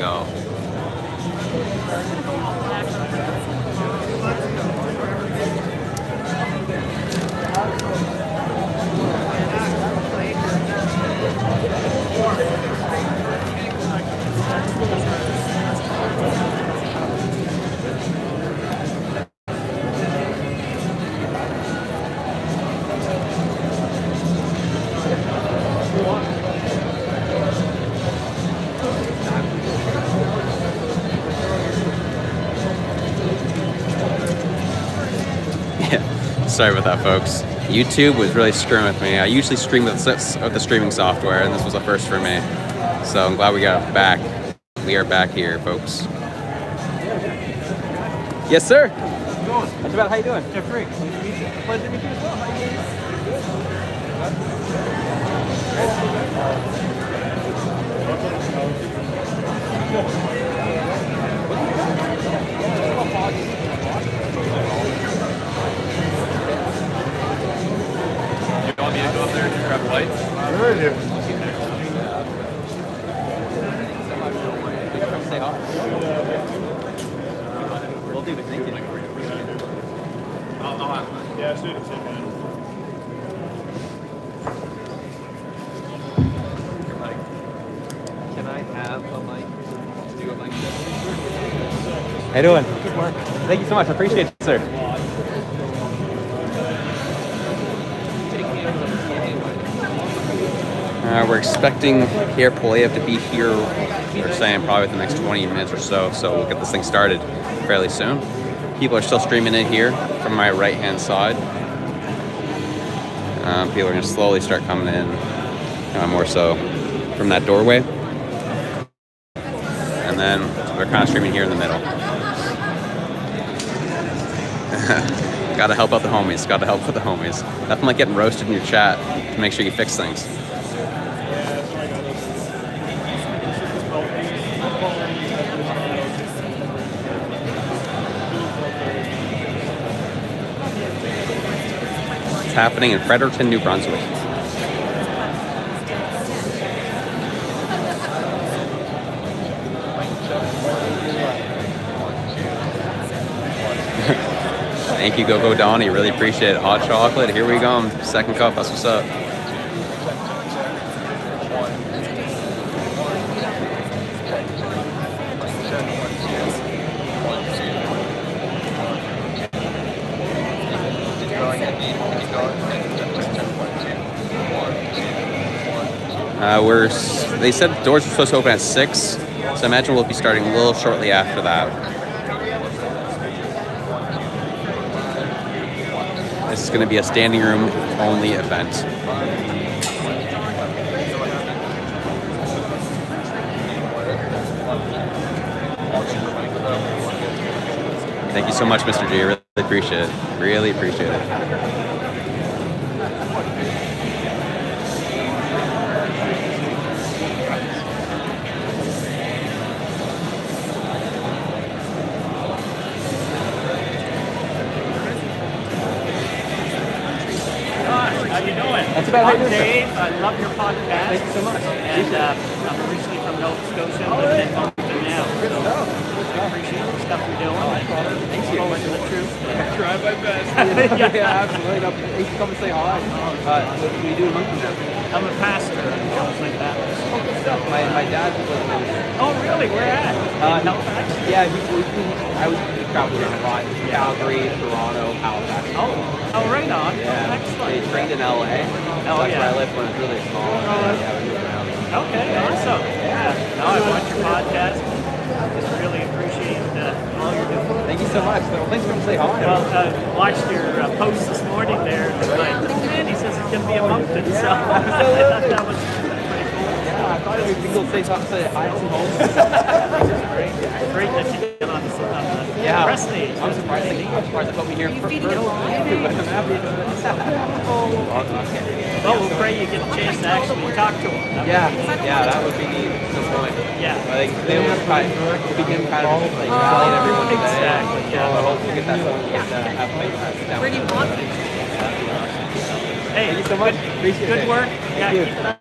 go. Sorry about that, folks. YouTube was really screwing with me. I usually stream with the streaming software, and this was a first for me. So I'm glad we got it back. We are back here, folks. Yes, sir. How's it going? That's about how you doing? Yeah, great. Pleasure to meet you. Pleasure to meet you as well. How are you doing? You want me to go up there and grab lights? Sure, dude. Say hi. Will do, but thank you. I'll have mine. Yeah, sure. Can I have a mic? Do a mic. How you doing? Good work. Thank you so much. I appreciate it, sir. We're expecting here Poilievre to be here, they're saying probably within the next 20 minutes or so, so we'll get this thing started fairly soon. People are still streaming in here from my right-hand side. People are going to slowly start coming in, more so from that doorway. And then they're kind of streaming here in the middle. Gotta help out the homies, gotta help out the homies. Nothing like getting roasted in your chat to make sure you fix things. It's happening in Fredericton, New Brunswick. Thank you, Go Donnie. Really appreciate it. Hot chocolate. Here we go. Second cup. That's what's up. They said the doors were supposed to open at 6, so I imagine we'll be starting a little shortly after that. This is going to be a standing room only event. Thank you so much, Mr. G. I really appreciate it. Really appreciate it. That's about how you Dave. I love your podcast. Thank you so much. And I'm originally from Nova Scotia, living in Moncton now. So I appreciate the stuff you're doing. Thank you. Forward to the truth. Try my best. Yeah, absolutely. No, thanks for coming to say hi. What do you do in Moncton now? I'm a pastor in St. Baptist. Oh, good stuff. My dad was living in Oh, really? Where at? In Halifax? Yeah, I was traveling around a lot. Calgary, Toronto, Halifax. Oh, right on. Yeah. Excellent. They trained in LA. Oh, That's yeah. where I lived when I was really small. Yeah, we moved around. Okay, awesome. Yeah. No, I watch your podcast. Just really appreciate all you're doing. Thank you so much. Well, thanks for coming to say hi. Well, watched your post this morning there. Like, man, he says he's going to be a Moncton, so I thought that was pretty cool. Yeah, I thought it would be cool to say hi to some home. Great. Great that you get on the press stage. I'm surprised they put me here first. I'm happy. Well, we'll pray you get a chance to actually talk to him. That would be neat at some point. Yeah. I think they will begin kind of like telling everyone today. Exactly, yeah. So I hope we get that phone and have like that. Where do you want it? Hey, Thank you so much. Appreciate it. good work. Yeah, Thank you. keep it up.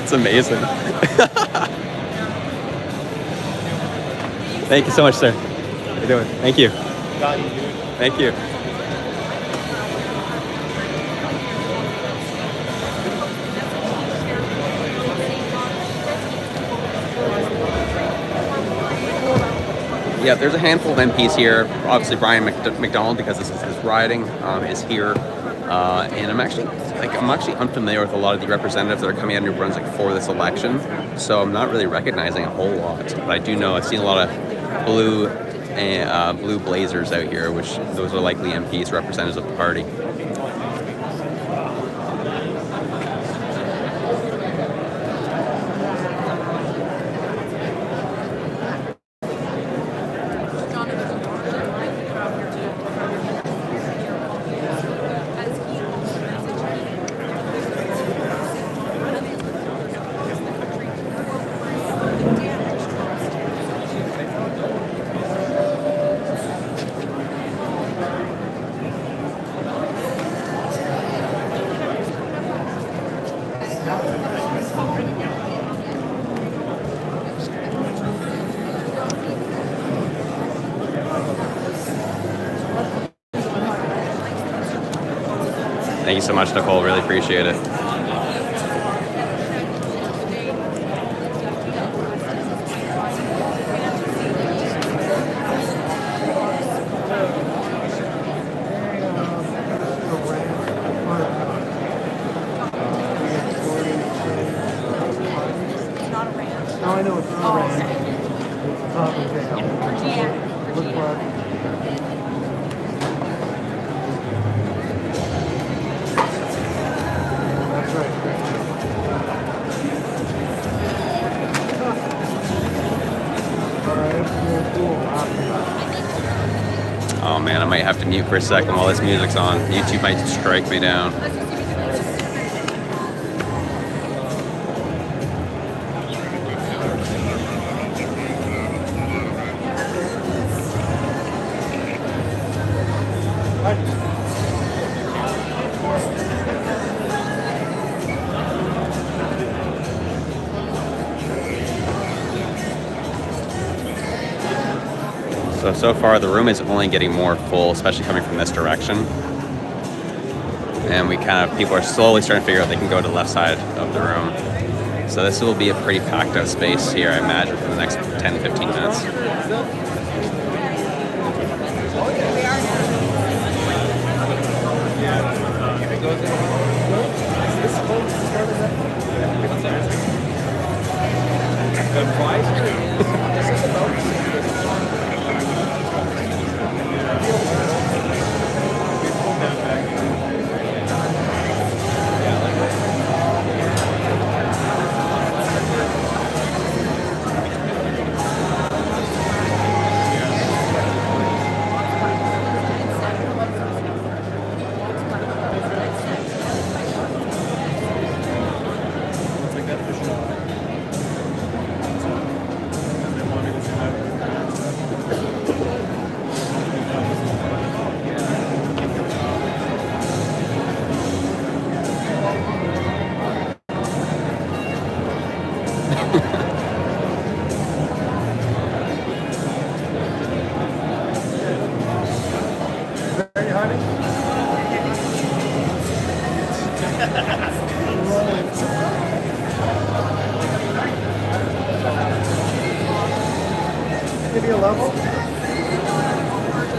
That's amazing. Thank you so much, sir. How you doing? Thank you. Got you, dude. Thank you. Yeah, there's a handful of MPs here. Obviously, Brian McDonald, because this is his riding, is here, and I'm actually unfamiliar with a lot of the representatives that are coming out of New Brunswick for this election, so I'm not really recognizing a whole lot. But I do know I've seen a lot of blue blazers out here, which those are likely MPs, representatives of the party. Thank you so much, Nicole. Really appreciate it. Now I know it's not right. Look for it. That's right. Oh man, I might have to mute for a second while this music's on. YouTube might strike me down. So far the room is only getting more full, especially coming from this direction. And people are slowly starting to figure out they can go to the left side of the room. So this will be a pretty packed out space here, I imagine, for the next 10-15 minutes. Give you a level.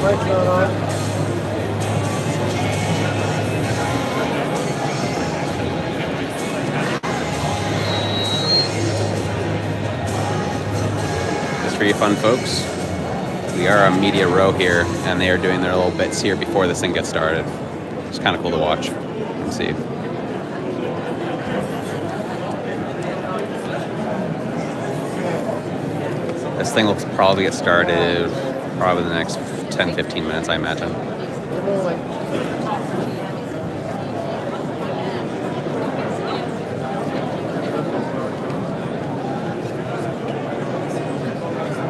Lights not on. Just for you fun folks, we are on Media Row here, and they are doing their little bits here before this thing gets started. It's kind of cool to watch and see. This thing will probably get started probably the next 10-15 minutes, I imagine.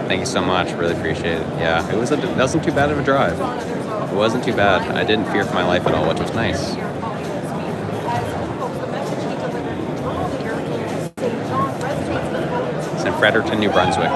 Thank you so much. Really appreciate it. Yeah, it wasn't too bad of a drive. It wasn't too bad. I didn't fear for my life at all, which was nice. Fredericton, New Brunswick.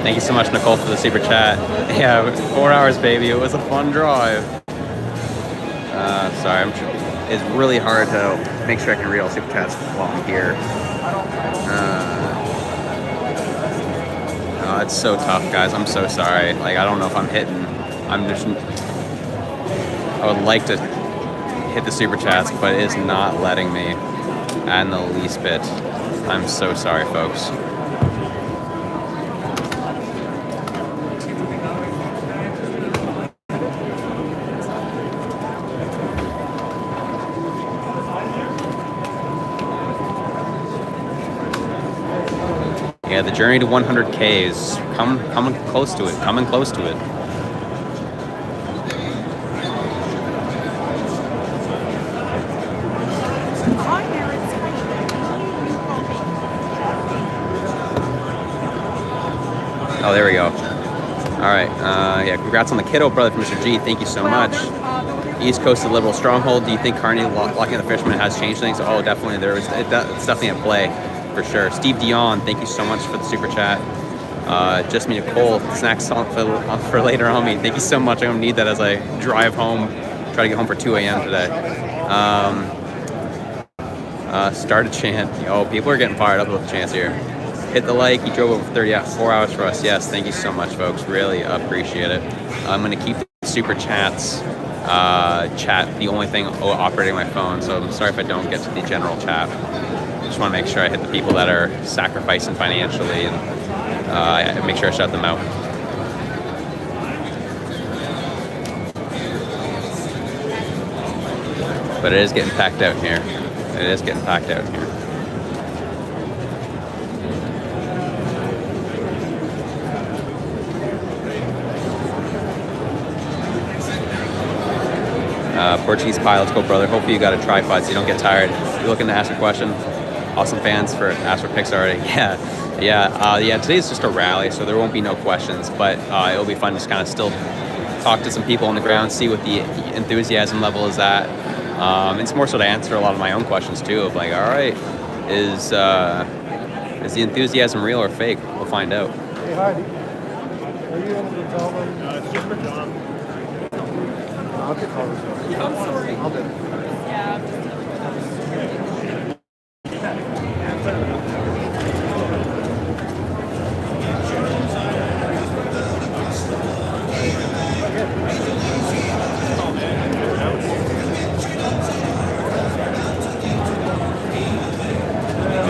Thank you so much, Nicole, for the super chat. Yeah, 4 hours, baby. It was a fun drive. Sorry, it's really hard to make sure I can read all super chats while I'm here. It's so tough, guys. I'm so sorry. Like, I don't know if I'm hitting. I would like to hit the super chats, but it is not letting me in the least bit. I'm so sorry, folks. Yeah, the journey to 100K is coming close to it. Coming close to it. Oh, there we go. All right. Yeah, congrats on the kiddo, brother, from Mr. G. Thank you so much. East Coast, the liberal stronghold. Do you think Carney locking the fishermen has changed things? Oh, definitely. It's definitely at play. For sure. Steve Dion, thank you so much for the super chat. Just me, Nicole, snacks for later on me. Thank you so much. I'm gonna need that as I drive home. Try to get home for 2 a.m. today. Start a chant. Oh, people are getting fired up with the chants here. Hit the like. He drove over 4 hours for us. Yes, thank you so much, folks. Really appreciate it. I'm gonna keep the super chats. Chat the only thing operating my phone. So I'm sorry if I don't get to the general chat. Just want to make sure I hit the people that are sacrificing financially and make sure I shout them out. But it is getting packed out here. It is getting packed out here. Portuguese pie, let's go, brother. Hopefully you got a tripod so you don't get tired. You're looking to ask a question. Awesome fans for ask for picks already. Yeah. Today's just a rally, so there won't be no questions, but it'll be fun to just kind of still talk to some people on the ground, see what the enthusiasm level is at. It's more so to answer a lot of my own questions too. Of like, all right, is the enthusiasm real or fake? We'll find out. Hey, Heidi. Are you able to tell them? It's just for John. I'll get called. I'm sorry. I'll do it. Yeah.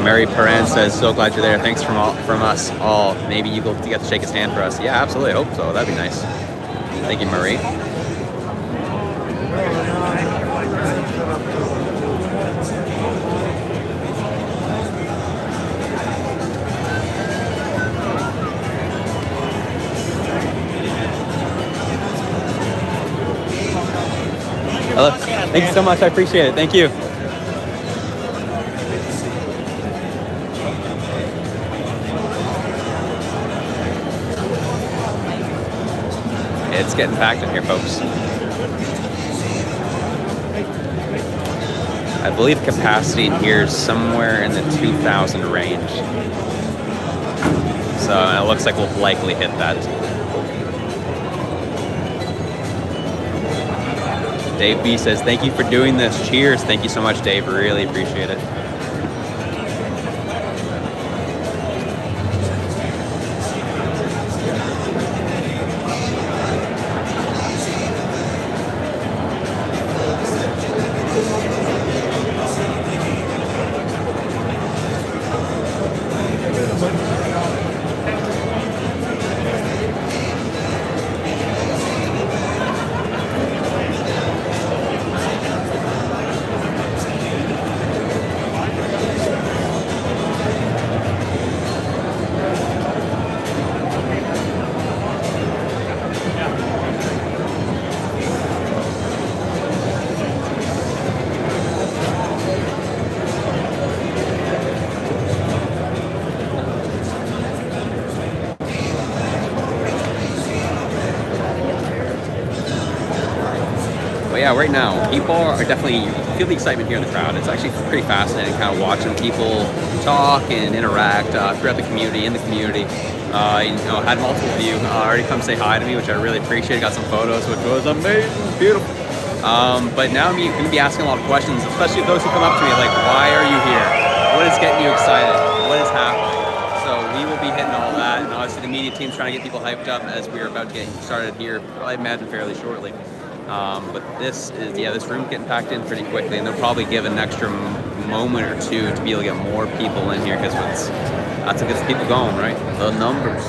Mary Perrin says, so glad you're there. Thanks from us all. Maybe you get to shake his hand for us. Yeah, absolutely. I hope so. That'd be nice. Thank you, Marie. Hello. Thank you so much. I appreciate it. Thank you. It's getting packed in here, folks. I believe capacity in here is somewhere in the 2,000 range. So it looks like we'll likely hit that. Dave B says, thank you for doing this. Cheers. Thank you so much, Dave. Really appreciate it. Yeah, right now, people are definitely, you feel the excitement here in the crowd. It's actually pretty fascinating kind of watching people talk and interact throughout the community, in the community. Had multiple of you already come say hi to me, which I really appreciate. Got some photos, which was amazing, beautiful. But now I'm going to be asking a lot of questions, especially those who come up to me like, why are you here? What is getting you excited? What is happening? So we will be hitting all that, and obviously the media team's trying to get people hyped up as we're about to get started here, I imagine fairly shortly. But this is, this room's getting packed in pretty quickly, and they'll probably give an extra moment or two to be able to get more people in here, because that's what gets people going, right? The numbers.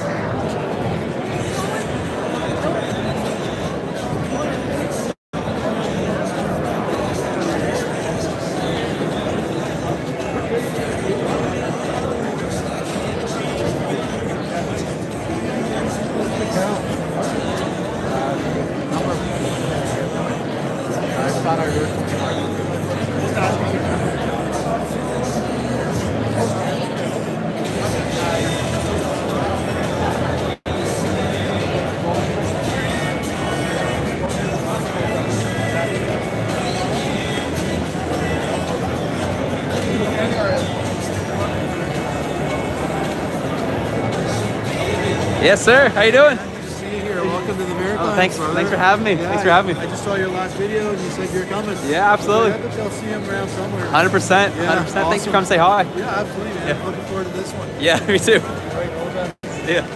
Yes, sir. How you doing? Good to see you here. Welcome to the Marathon. Oh, thanks for having me. Yeah, Thanks for having me. I just saw your last video and you said you're coming. Yeah, absolutely. I bet I'll see him around somewhere. 100%. 100%. Yeah, Thanks for awesome. coming to say hi. Yeah, absolutely, man. Yeah. Looking forward to this one. Yeah, me too. All right, hold on. Yeah.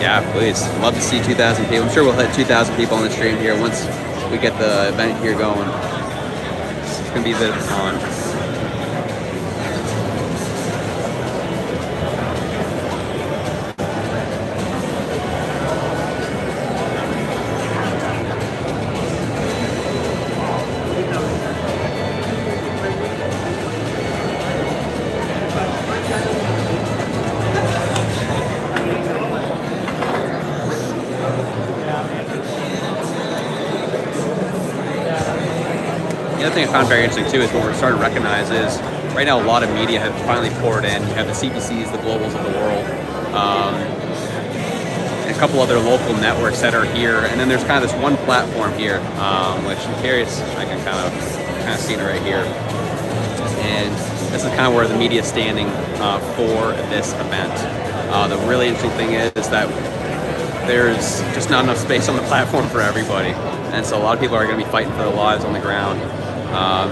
Yeah, please. Love to see 2,000 people. I'm sure we'll hit 2,000 people on the stream here once we get the event here going. It's going to be a bit of fun. The other thing I found very interesting too is what we're starting to recognize is right now a lot of media have finally poured in. You have the CBCs, the Globals of the world, and a couple other local networks that are here. And then there's kind of this one platform here, which I'm curious, I can kind of see it right here. And this is kind of where the media is standing for this event. The really interesting thing is that there's just not enough space on the platform for everybody. And so a lot of people are going to be fighting for their lives on the ground,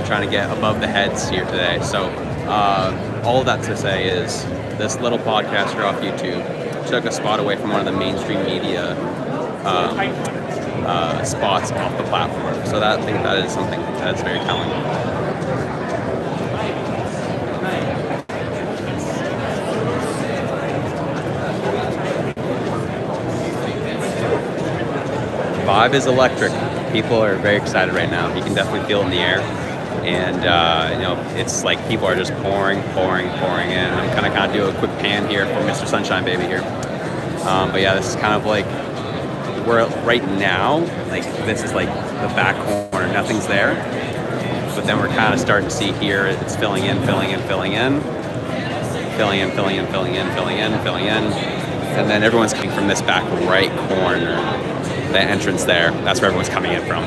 trying to get above the heads here today. So all of that to say is this little podcaster off YouTube took a spot away from one of the mainstream media spots off the platform. So I think that is something that's very telling. vibe is electric. People are very excited right now. You can definitely feel it in the air. And, you know, it's like people are just pouring in. I'm kind of do a quick pan here for Mr. Sunshine Baby here. But yeah, this is kind of like, we're right now, like this is like the back corner, nothing's there. But then we're kind of starting to see here, it's filling in. And then everyone's coming from this back right corner, the entrance there. That's where everyone's coming in from.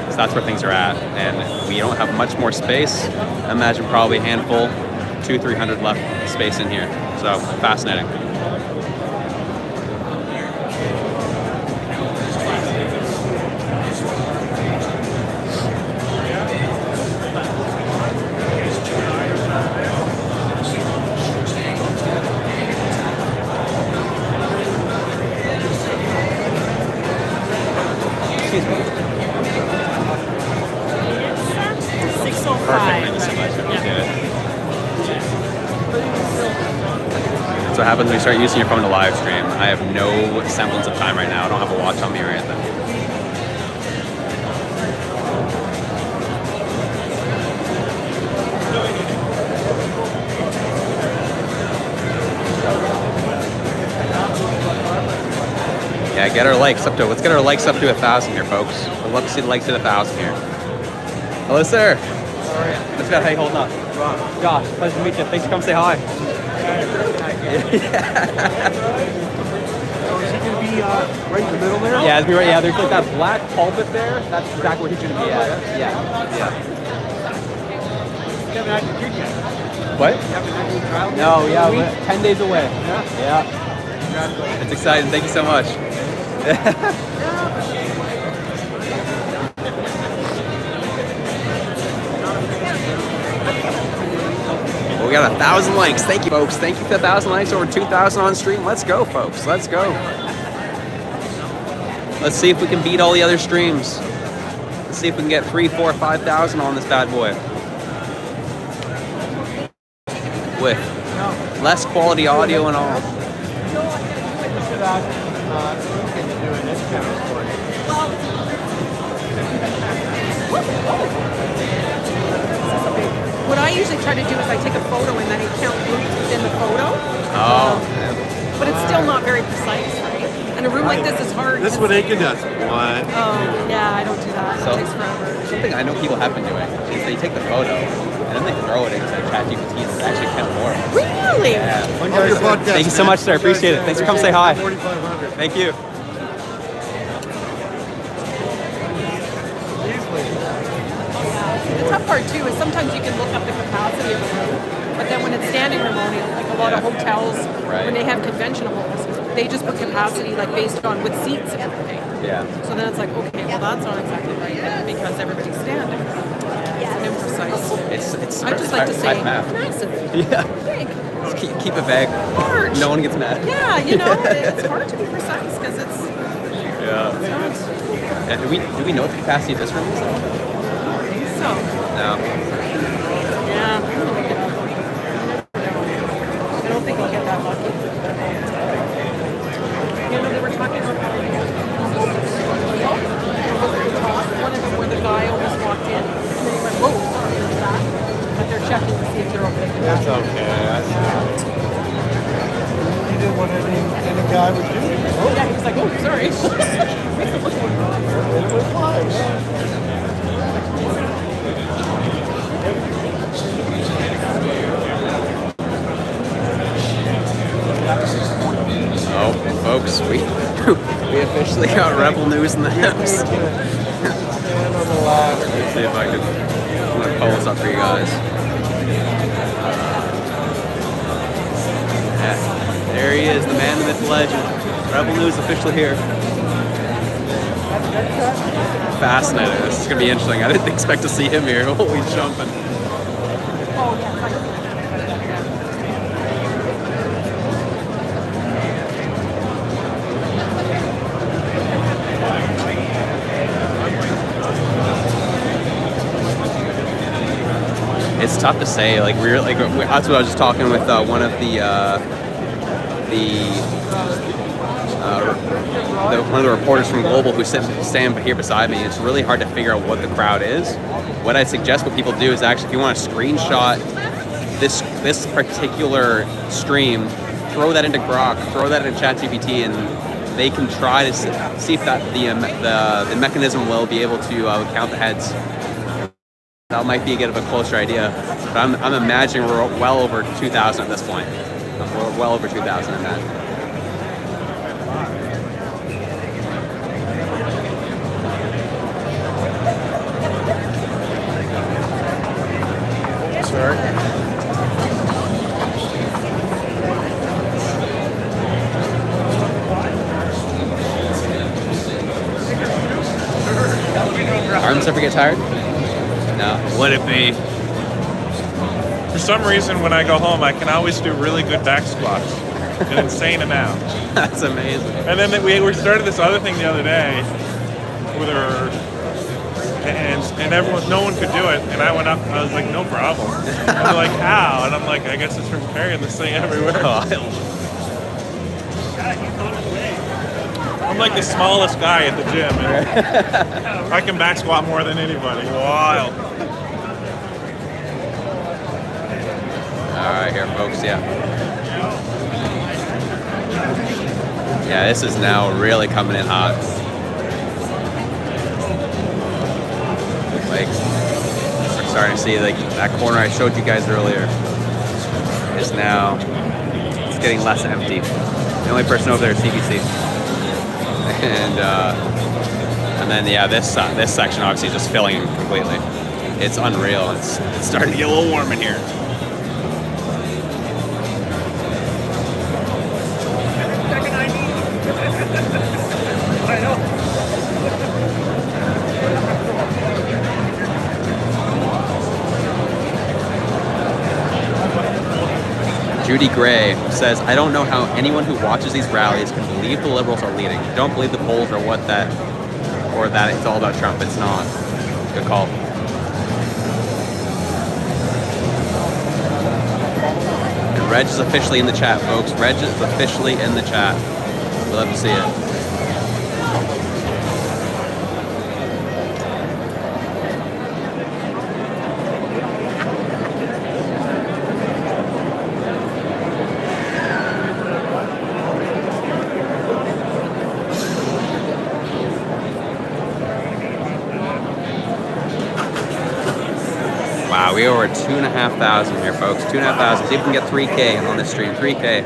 So that's where things are at. And we don't have much more space. I imagine probably a handful, 200-300 left space in here. So fascinating. Excuse me. 6:05. Perfect. Thank you so much. Appreciate it. That's what happens when you start using your phone to live stream. I have no semblance of time right now. I don't have a watch on me or anything. Yeah, get our likes up to, let's get our likes up to 1,000 here, folks. I'd love to see the likes at 1,000 here. Hello, sir. Sorry. What's good? How you holding up? Josh, pleasure to meet you. Thanks for coming say hi. So is he going to be right in the middle there? Yeah, it's me right. Yeah, there's like that black pulpit there. That's exactly where he's going to be at. Yeah. You haven't had your gig yet. What? You haven't had your trial yet? No, yeah, we're 10 days away. Yeah? Yeah. It's exciting. Thank you so much. Well, we got 1,000 likes. Thank you, folks. Thank you for 1,000 likes, over 2,000 on stream. Let's go, folks. Let's go. Let's see if we can beat all the other streams. Let's see if we can get 3, 4, 5,000 on this bad boy. With less quality audio and all. What I usually try to do is I take a photo and then I count groups within the photo. Oh. But it's still not very precise, right? And a room like this is hard. This is what Aiken does. One. Oh, yeah, I don't do that. So- It takes forever. Something I know people have been doing is they take the photo and then they throw it into ChatGPT and it's actually kind of more. Really? Yeah. One guy's podcast, Thank you so man. much, sir. Appreciate it. Thanks for coming say hi. 4,500. Thank you. The tough part too is sometimes you can look up the capacity of a room, but then when it's standing room only, like a lot of hotels, Right. when they have convention halls, they just put capacity like based on with seats and everything. Yeah. So then it's like, okay, well that's not exactly right then because everybody's standing. It's an imprecise. It's I just like to say high math. massive, Yeah. big, Just keep it vague. large. No one gets mad. Yeah, you know, it's hard to be precise because it's Yeah. Yeah. Do we know what the capacity of this room is? so. No. Yeah. I don't think I'll get that lucky. You know, they were talking about one of them where the guy almost walked in and then he went, whoa, sorry, there's that. But they're checking to see if they're okay. That's okay. He did what any guy would do. Yeah, he was like, oh, sorry. It was fine. Oh, folks, we officially got Rebel News in the house. Stand on the ladder. Let's see if I can. I'm gonna pull this up for you guys. Yeah, there he is, the man, the myth, the legend. Rebel News officially here. Fascinating. This is gonna be interesting. I didn't expect to see him here. Holy jumping. Oh, yeah. It's tough to say. Like that's what I was just talking with one of the one of the reporters from Global who's standing here beside me. It's really hard to figure out what the crowd is. What I suggest what people do is actually, if you want to screenshot this particular stream, throw that into Grok, throw that into ChatGPT, and they can try to see if that the mechanism will be able to count the heads. That might be a bit of a closer idea, but I'm imagining we're well over 2,000 at this point. We're well over 2,000 in that. Sorry. Arms ever get tired? No. Would it be? For some reason, when I go home, I can always do really good back squats, an insane amount. That's amazing. And then we started this other thing the other day with her, and everyone, no one could do it. And I went up, and I was like, no problem. I'm like, how? And I'm like, I guess it's from carrying this thing everywhere. I'm like the smallest guy at the gym. And I can back squat more than anybody. Wild. All right, here, folks. Yeah. Yeah, this is now really coming in hot. Like, we're starting to see like that corner I showed you guys earlier is now, it's getting less empty. The only person over there is CBC. And then yeah, this section obviously just filling in completely. It's unreal. It's starting to get a little warm in here. Judy Gray says, I don't know how anyone who watches these rallies can believe the Liberals are leading. Don't believe the polls or that it's all about Trump. It's not. Good call. And Reg is officially in the chat, folks. Reg is officially in the chat. We'd love to see it. Wow, we are over 2,500 here, folks. 2,500. See if we can get 3K on this stream. 3K.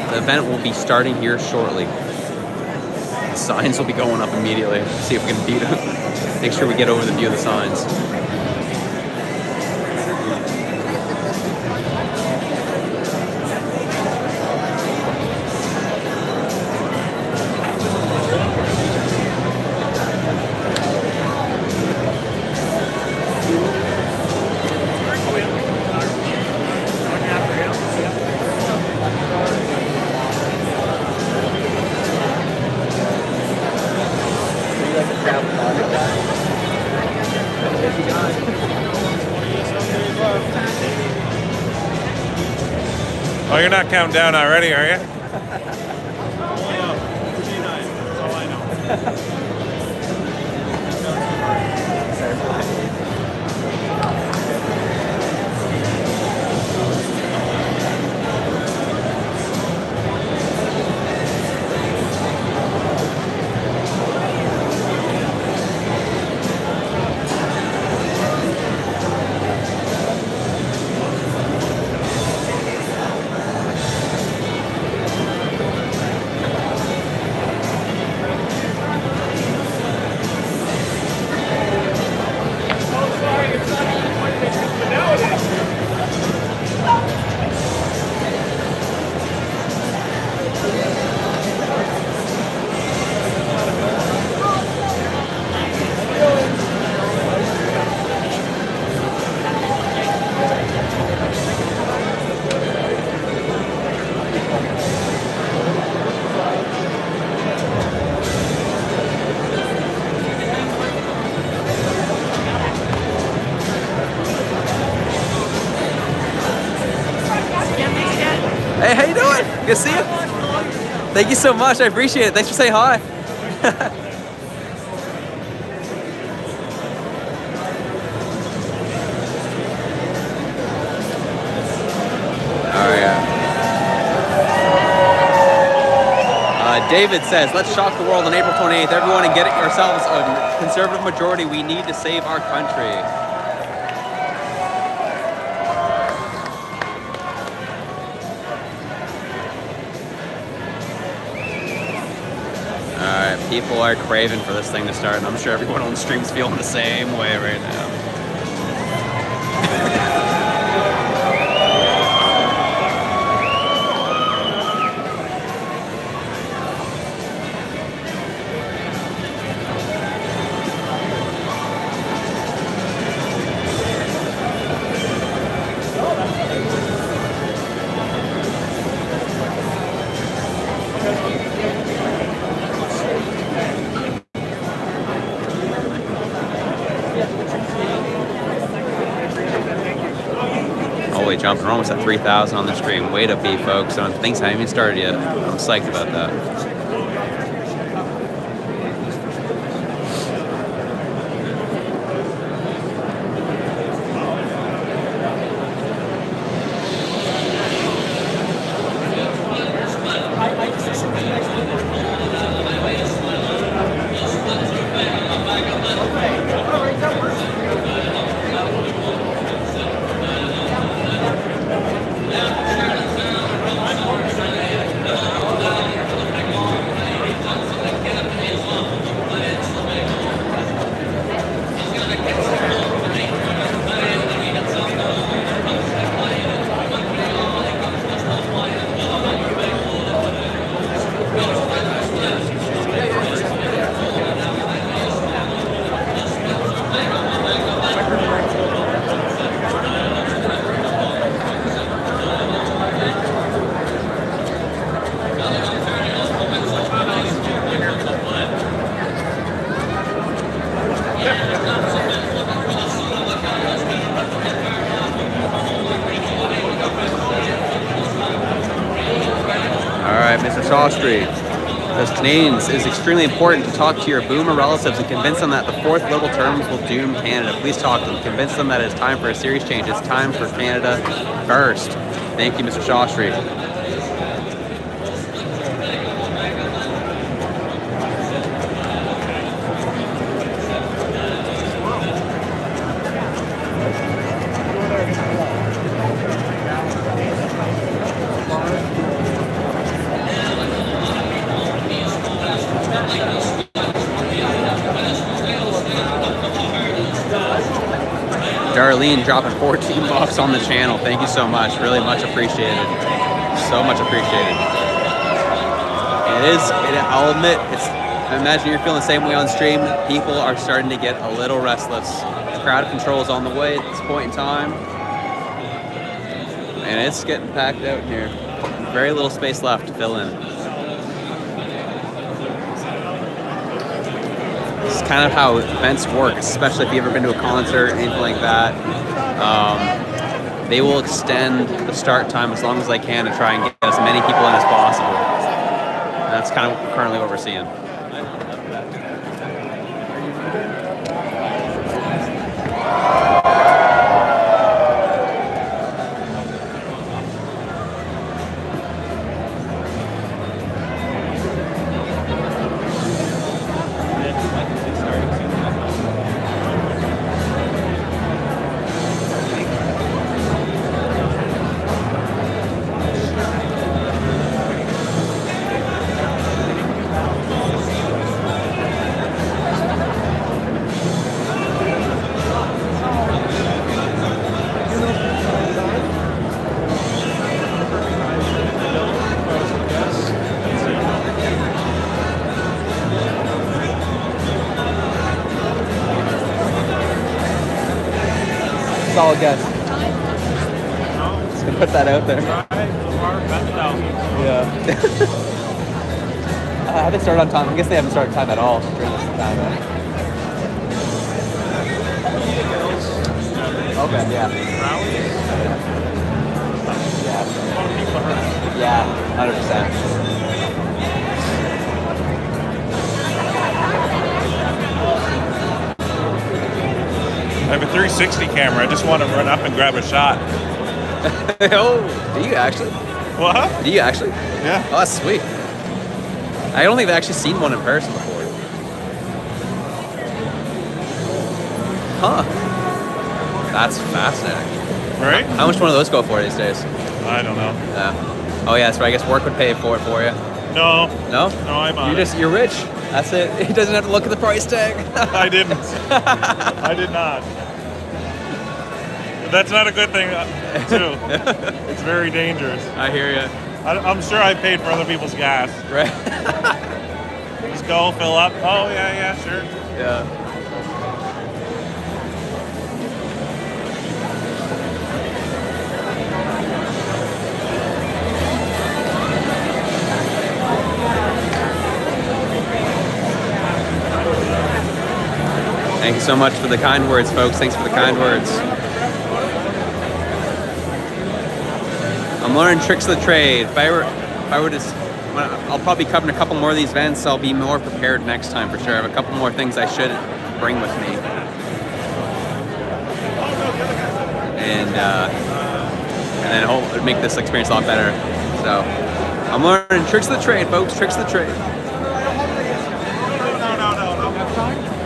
The event will be starting here shortly. The signs will be going up immediately. See if we can beat them. Make sure we get over the view of the signs. Oh, you're not counting down already, are you? good. Good to see you. Thank you so much. I appreciate it. Thanks for saying hi. Oh, yeah. David says, let's shock the world on April 28th. Everyone and get ourselves a conservative majority. We need to save our country. Alright, people are craving for this thing to start, and I'm sure everyone on the stream's feeling the same way right now. Holy jumping, we're almost at 3,000 on the stream. Way to be, folks. And things haven't even started yet. I'm psyched about that. Shaw Street. As Canadians, it is extremely important to talk to your boomer relatives and convince them that the fourth Liberal terms will doom Canada. Please talk to them. Convince them that it is time for a serious change. It's time for Canada first. Thank you, Mr. Shaw Street. Darlene dropping 14 bucks on the channel. Thank you so much. Really much appreciated. So much appreciated. I'll admit, I imagine you're feeling the same way on stream. People are starting to get a little restless. Crowd control is on the way at this point in time. And it's getting packed out in here. Very little space left to fill in. It's kind of how events work, especially if you've ever been to a concert or anything like that. They will extend the start time as long as they can to try and get as many people in as possible. And that's kind of currently what we're seeing. Solid guess. Just gonna put that out there. Yeah. Have they started on time? I guess they haven't started time at all during this time. Okay, yeah. Yeah. Yeah, 100%. I have a 360 camera. I just want to run up and grab a shot. Oh, do you actually? What? Do you actually? Yeah. Oh, that's sweet. I don't think I've actually seen one in person before. Huh. That's fascinating. Right? How much one of those go for these days? I don't know. Yeah. Oh yeah, so I guess work would pay for it for you. No. No? No, I'm on You're rich. That's it. He doesn't have to look at the price tag. I didn't. I did not. That's not a good thing, too. It's very dangerous. I hear you. I'm sure I paid for other people's gas. Right. Just go, fill up. Oh, yeah, sure. Yeah. Thank you so much for the kind words, folks. Thanks for the kind words. I'm learning tricks of the trade. If I were to, I'll probably be covering a couple more of these events. So I'll be more prepared next time for sure. I have a couple more things I should bring with me. And then it'll make this experience a lot better. So I'm learning tricks of the trade, folks. Tricks of the trade. No.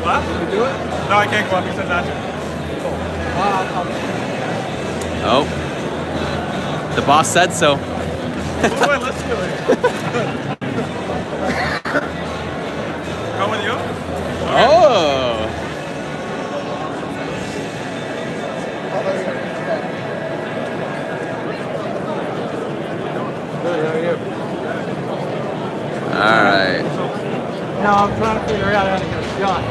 What? Did you do it? No, I can't go up. You said not to. Oh, the boss said so. Wait, let's do it. Come with you? Oh. All right. No, I'm trying to figure out how to get a shot.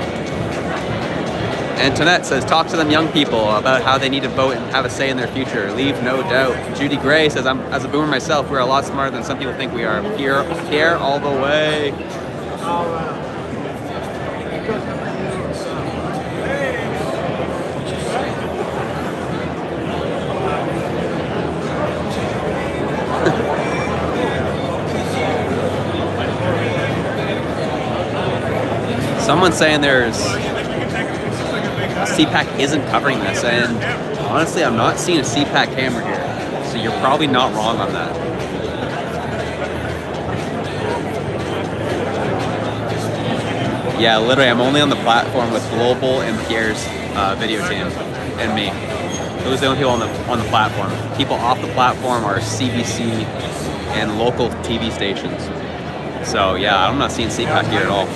Antoinette says, talk to them young people about how they need to vote and have a say in their future. Leave no doubt. Judy Gray says, as a boomer myself, we're a lot smarter than some people think we are. Pierre all the way. Someone's saying there's CPAC isn't covering this, and honestly, I'm not seeing a CPAC camera here, so you're probably not wrong on that. Yeah, literally, I'm only on the platform with Global and Pierre's video team, and me. Those are the only people on the platform. People off the platform are CBC and local TV stations. So yeah, I'm not seeing CPAC here at all.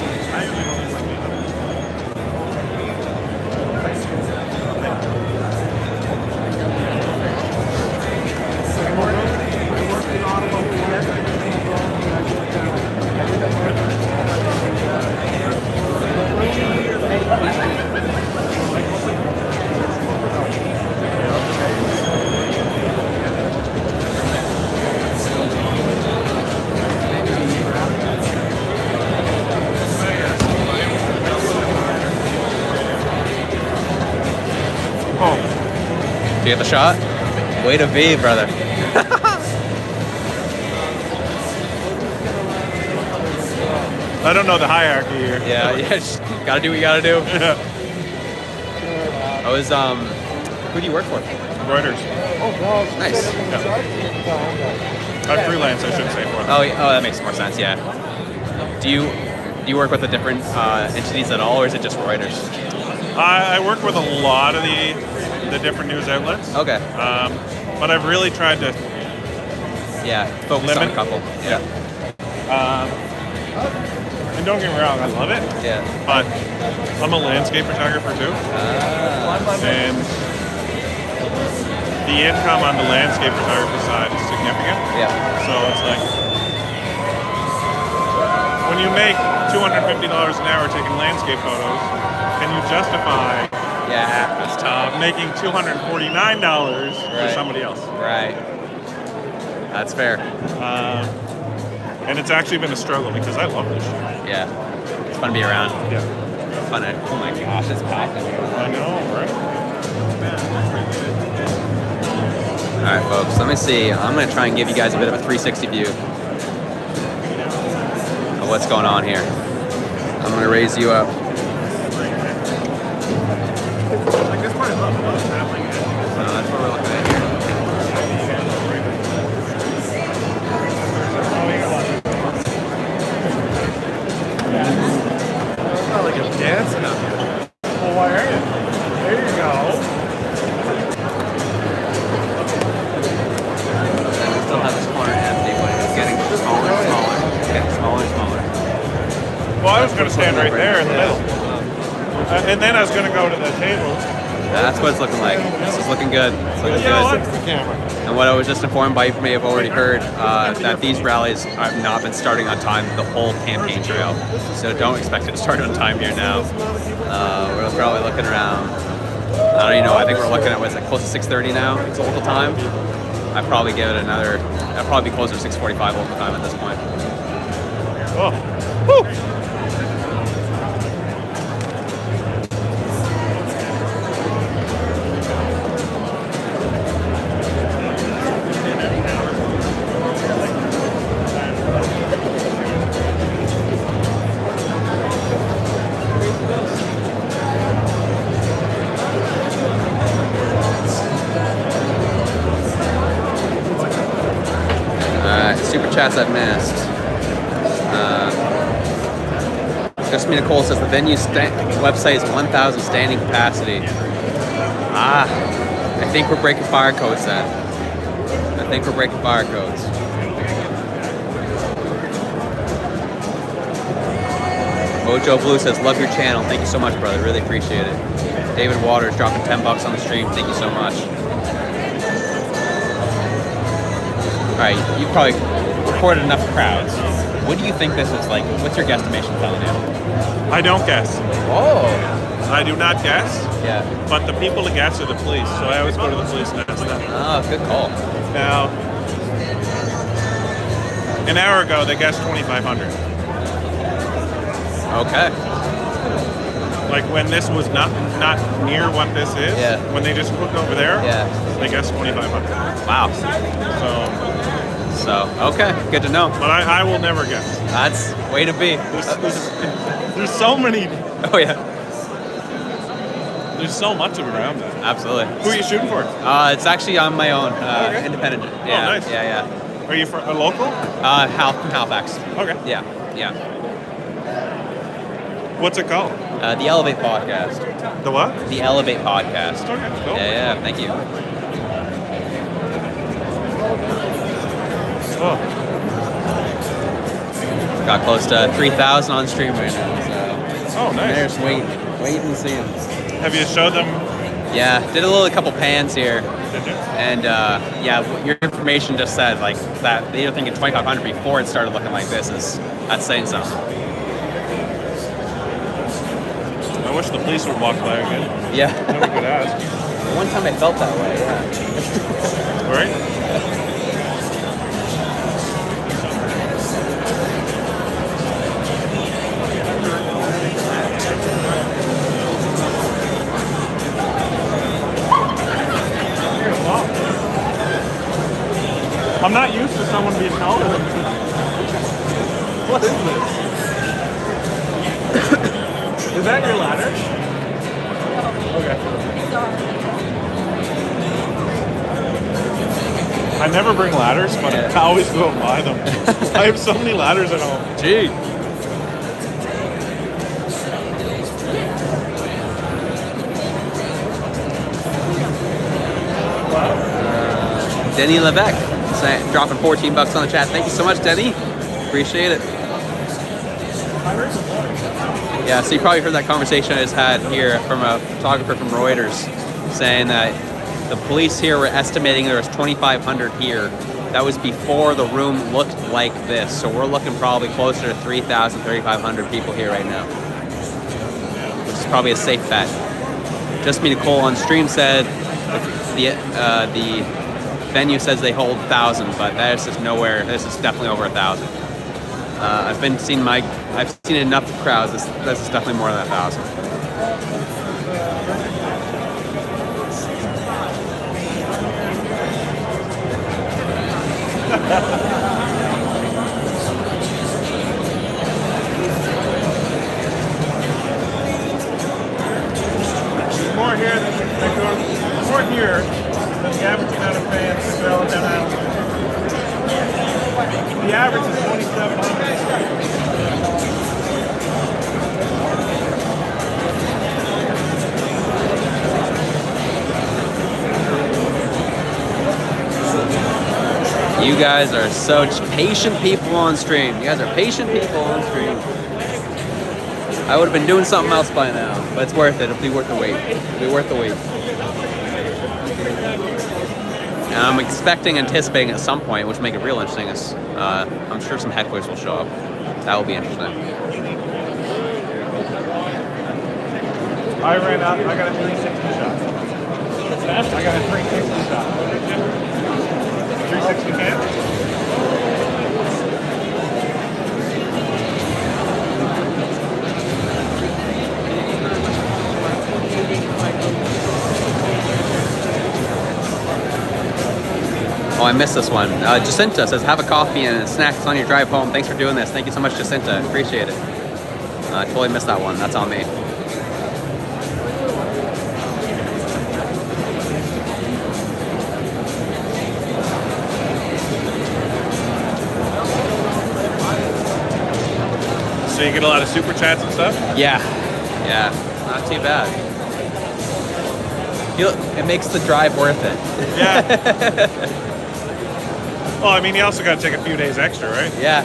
You get the shot? Way to be, brother. I don't know the hierarchy here. Yeah, just gotta do what you gotta do. Yeah. I was, who do you work for? Reuters. Nice. I freelance, I should say, for them. Oh, that makes more sense, yeah. Do you work with the different entities at all, or is it just Reuters? I work with a lot of the different news outlets. Okay. But I've really tried to Focus on a limit. couple. Yeah. And don't get me wrong, I love it. Yeah. But I'm a landscape photographer too. And the income on the landscape photography side is significant. Yeah. So it's like, when you make $250 an hour taking landscape photos, can you justify That's tough. making $249 for somebody else? Right. That's fair. And it's actually been a struggle because I love this shit. Yeah. It's fun to be around. Yeah. It's fun. Oh my gosh, it's packed in here. I know, right? Alright folks, let me see. I'm going to try and give you guys a bit of a 360 view of what's going on here. I'm going to raise you up. That's what we're looking at here. It's not like I'm dancing up here. Well, why are you? There you go. And we still have this corner empty, but it's getting smaller and smaller. It's getting smaller and smaller. Well, I was going to stand right there in the middle. And then I was going to go to the tables. That's what it's looking like. This is looking good. It's looking Yeah, good. the camera. And what I was just informed by, you may have already heard, that these rallies have not been starting on time the whole campaign trail. So don't expect it to start on time here now. We're probably looking around, I don't even know, I think we're looking at, what's it, close to 6:30 now, it's local time. I'd probably give it another, I'd probably be closer to 6:45 local time at this point. Oh. Woo. Super chats I've missed. Just Me Nicole says the venue website is 1,000 standing capacity. I think we're breaking fire codes then. I think we're breaking fire codes. Mojo Blue says, love your channel. Thank you so much, brother. Really appreciate it. David Waters dropping $10 on the stream. Thank you so much. All right, you've probably recorded enough crowds. What do you think this is like? What's your guesstimation telling you? I don't guess. Oh. I do not guess. Yeah. But the people to guess are the police, so I always go to the police and ask them. Oh, good call. Now, an hour ago they guessed 2,500. Okay. Like when this was not near what this is. Yeah. When they just looked over there. Yeah. They guessed 2,500. Wow. So okay, good to know. But I will never guess. That's way to be. There's so many. Oh yeah. There's so much of around that. Absolutely. Who are you shooting for? It's actually on my own, Okay. independent. Oh, Yeah. nice. Yeah. Are you a local? From Halifax. Okay. Yeah. What's it called? The Elevate podcast. The what? The Elevate podcast. Okay, cool. Yeah. Thank you. Oh. Got close to 3,000 on stream right now. So Oh, nice. there's waiting and seeing. Have you showed them? Yeah, did a couple pans here, Did you? and your information just said like that they were thinking 2,500 before it started looking like this. That's saying something. I wish the police would walk by again. Yeah. Then we could ask. One time I felt that way. Yeah. Right? I'm not used to someone being taller than me. What is this? Is that your ladder? Okay. I never bring ladders, but I always go and buy them. I have so many ladders at home. Gee. Denny Levesque dropping $14 on the chat. Thank you so much, Denny. Appreciate it. Yeah, so you probably heard that conversation I just had here from a photographer from Reuters saying that the police here were estimating there was 2,500 here. That was before the room looked like this. So we're looking probably closer to 3,000, 3,500 people here right now, which is probably a safe bet. Just Me Nicole on stream said the venue says they hold 1,000, but that is just nowhere. This is definitely over 1,000. I've seen enough crowds. This is definitely more than 1,000. More here than more here than the average amount of fans that go down Island. The average is 2,700. You guys are such patient people on stream. You guys are patient people on stream. I would have been doing something else by now, but it's worth it. It'll be worth the wait. It'll be worth the wait. And I'm anticipating at some point, which will make it real interesting, is I'm sure some hecklers will show up. That will be interesting. I ran out. I got a 360 shot. I got a 360 shot. 360 can? Oh, I missed this one. Jacinta says, have a coffee and snacks on your drive home. Thanks for doing this. Thank you so much, Jacinta. Appreciate it. I totally missed that one. That's on me. So you get a lot of super chats and stuff? Yeah. Yeah. Not too bad. It makes the drive worth it. Yeah. Well, I mean, you also got to take a few days extra, right? Yeah,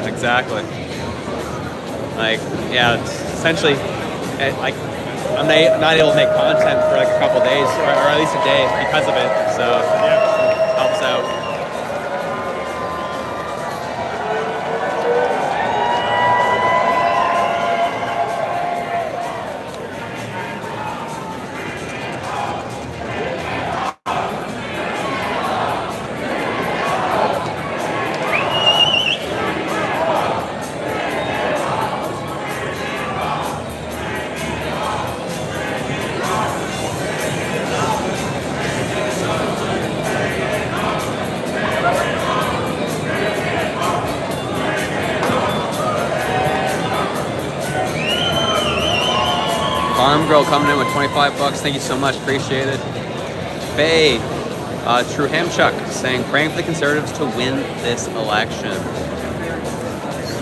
exactly. Like, yeah, it's essentially, like, I'm not able to make content for like a couple days, or at least a day because of it, so yeah, helps out. Farm Girl coming in with 25 bucks. Thank you so much. Appreciate it. Faye, True Hamchuck saying, praying for the Conservatives to win this election.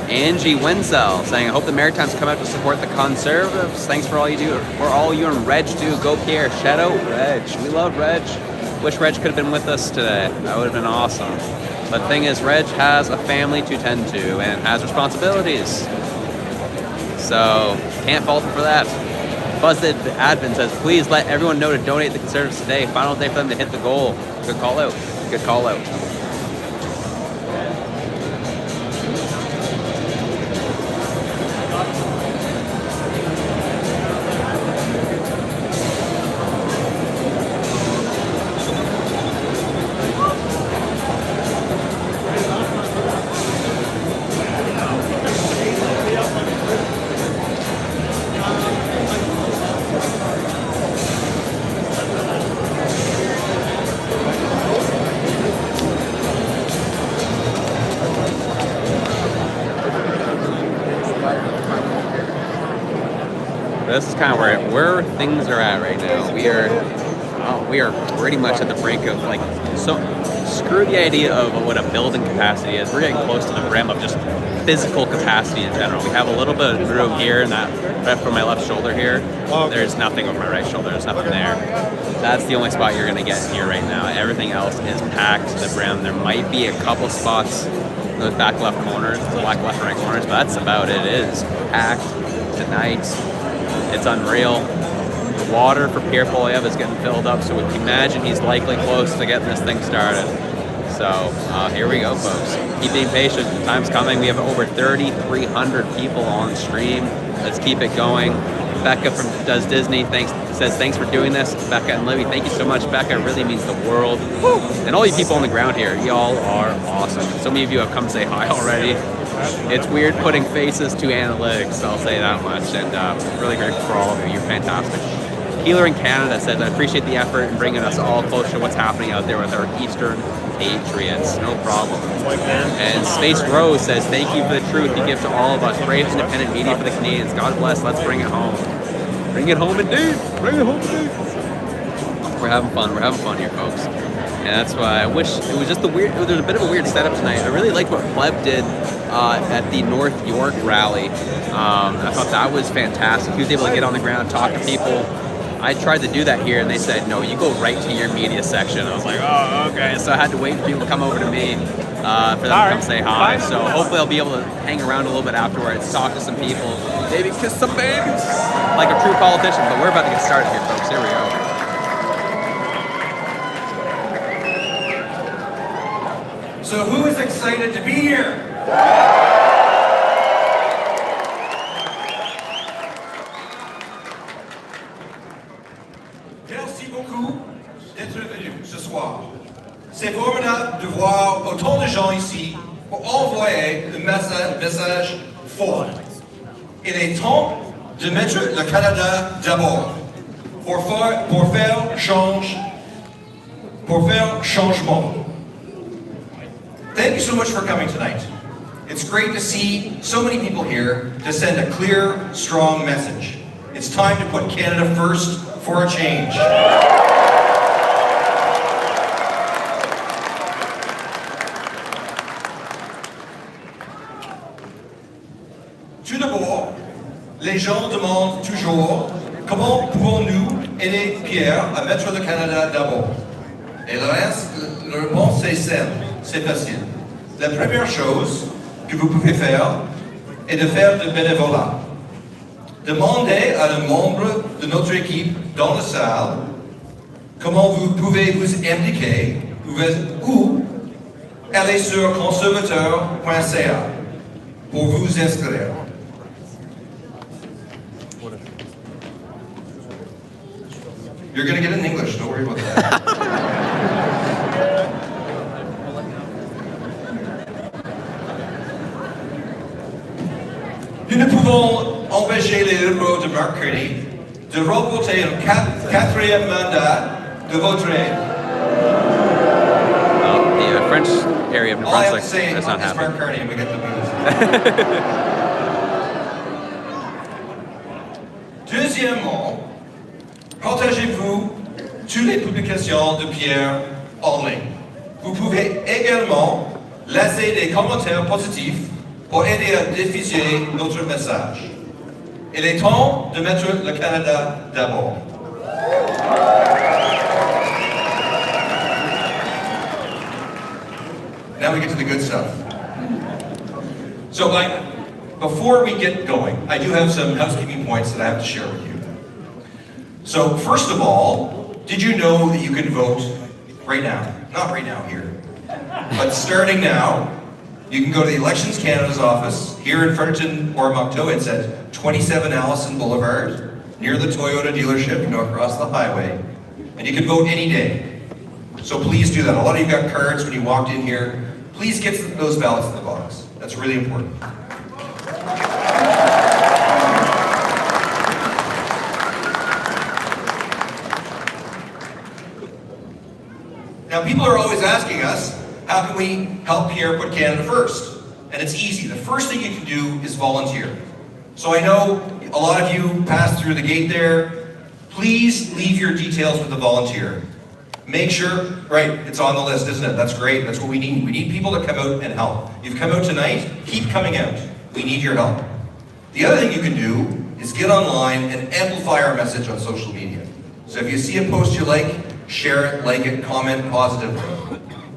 Angie Wenzel saying, I hope the Maritimes come out to support the Conservatives. Thanks for all you do, for all you and Reg do. Go Pierre. Shout out Reg. We love Reg. Wish Reg could have been with us today. That would have been awesome. But the thing is, Reg has a family to tend to and has responsibilities. So, can't fault him for that. Buzzed Advent says, please let everyone know to donate the Conservatives today. Final day for them to hit the goal. Good call out. Good call out. This is kind of where things are at right now. We are pretty much at the brink of like, so screw the idea of what a building capacity is. We're getting close to the brim of just physical capacity in general. We have a little bit of room here, and that right from my left shoulder here. There's nothing over my right shoulder. There's nothing there. That's the only spot you're gonna get here right now. Everything else is packed to the brim. There might be a couple spots in those back left corners, the black left and right corners, but that's about it. It is packed tonight. It's unreal. The water for Pierre Poilievre is getting filled up, so we can imagine he's likely close to getting this thing started. So here we go, folks. Keep being patient. The time's coming. We have over 3,300 people on stream. Let's keep it going. Becca from Does Disney says thanks for doing this. Becca and Libby, thank you so much. Becca, it really means the world. Woo! And all you people on the ground here, y'all are awesome. So many of you have come say hi already. It's weird putting faces to analytics, I'll say that much, and really grateful for all of you. You're fantastic. Healer in Canada says, I appreciate the effort in bringing us all close to what's happening out there with our Eastern patriots, no problem. Like that. And Space Rose says, thank you for the truth you give to all of us. Brave independent media for the Canadians. God bless. Let's bring it home. Bring it home indeed. Bring it home indeed. We're having fun. We're having fun here, folks. And that's why I wish it was just a weird. There's a bit of a weird setup tonight. I really liked what Pleb did at the North York rally. I thought that was fantastic. He was able to get on the ground, talk to people. I tried to do that here, and they said, no, you go right to your media section. I was like, oh, okay. So I had to wait for people to come over to me for them to come say hi. So hopefully I'll be able to hang around a little bit afterwards, talk to some people, maybe kiss some babies, like a true politician. But we're about to get started here, folks. Here we go. So who is excited to be here? Merci beaucoup d'être venu ce soir. C'est formidable de voir autant de gens ici pour envoyer un message fort. Il est temps de mettre le Canada d'abord pour faire changement. Thank you so much for coming tonight. It's great to see so many people here to send a clear, strong message. It's time to put Canada first for a change. Tout d'abord, les gens demandent toujours comment pouvons-nous aider Pierre à mettre le Canada d'abord. Et la réponse est simple, c'est facile. La première chose que vous pouvez faire est de faire du bénévolat. Demandez à un membre de notre équipe dans la salle comment vous pouvez vous impliquer ou allez sur conservateur.ca pour vous inscrire. You're going to get it in English, don't worry about that. Nous ne pouvons empêcher les libéraux de Mark Carney de remporter un quatrième mandat de voter. The French area of New All I have Brunswick to say does is not happen. Mark Carney and we get the booze. Deuxièmement, partagez-vous toutes les publications de Pierre en ligne. Vous pouvez également laisser des commentaires positifs pour aider à diffuser notre message. Il est temps de mettre le Canada d'abord. Now we get to the good stuff. So, before we get going, I do have some housekeeping points that I have to share with you. So, first of all, did you know that you can vote right now? Not right now here, but starting now, you can go to the Elections Canada's office here in Fredericton or Mukto. It's at 27 Allison Boulevard, near the Toyota dealership, across the highway. And you can vote any day. So please do that. A lot of you got cards when you walked in here. Please get those ballots in the box. That's really important. Now, people are always asking us, how can we help Pierre put Canada first? And it's easy. The first thing you can do is volunteer. So I know a lot of you passed through the gate there. Please leave your details with the volunteer. Make sure, right, it's on the list, isn't it? That's great. That's what we need. We need people to come out and help. You've come out tonight, keep coming out. We need your help. The other thing you can do is get online and amplify our message on social media. So if you see a post you like, share it, like it, comment positively,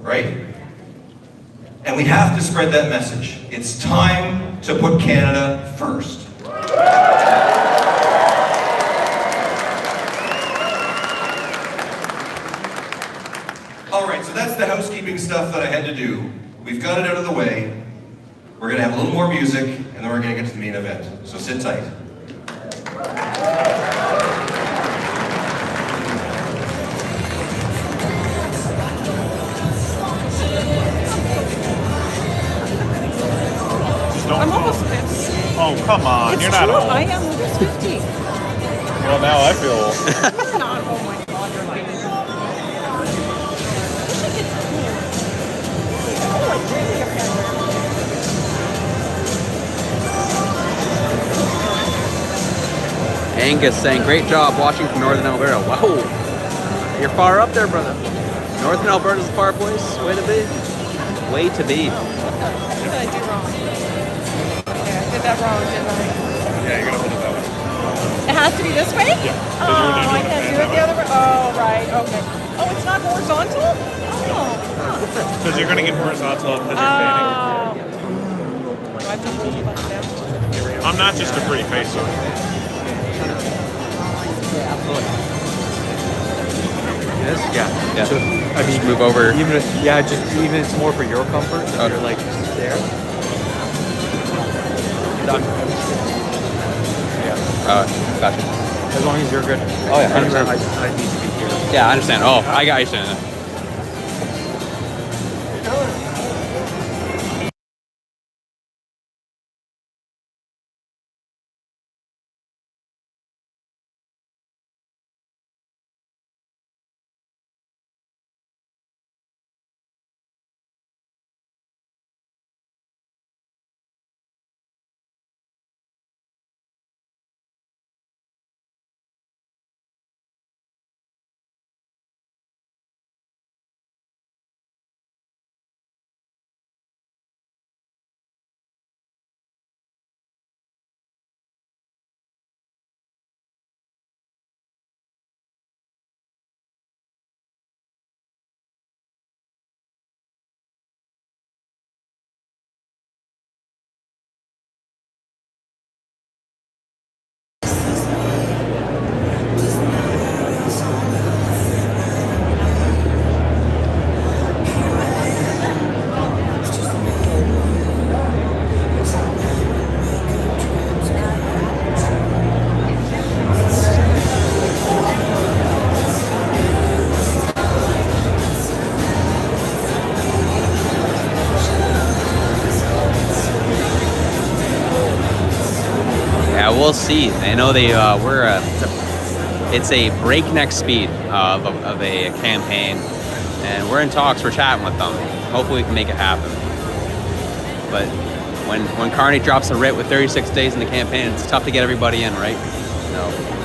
right? And we have to spread that message. It's time to put Canada first. All right, so that's the housekeeping stuff that I had to do. We've got it out of the way. We're going to have a little more music, and then we're going to get to the main event. So sit tight. I'm almost 50. Oh, come on. It's You're not true. old. I am almost 50. Well, now I feel old. I'm not. Oh my God, you're like. Angus saying, great job watching from Northern Alberta. Wow, you're far up there, brother. Northern Alberta's a far place. Way to be. Way to be. What did I do wrong? Okay, I did that wrong, didn't I? Yeah, you're gonna hold it that way. It has to be this way? Yeah. Oh, I can't do it the other way? Oh, right, okay. Oh, it's not horizontal? Oh. Because you're gonna get horizontal because you're fanning. Do I have to hold it like that? I'm not just a pretty face, so. Yes? Yeah. Yeah. So, I Just mean, move over. Even if, yeah, just even it's more for your comfort. If Okay. you're like there. Done. Yeah. Gotcha. As long as you're good. Oh, yeah, Anywhere 100%. I need to be here. Yeah, I understand. Oh, I got you. Yeah, we'll see. I know they it's a breakneck speed of a campaign, and we're in talks. We're chatting with them. Hopefully, we can make it happen. But when Carney drops a writ with 36 days in the campaign, it's tough to get everybody in, right? No.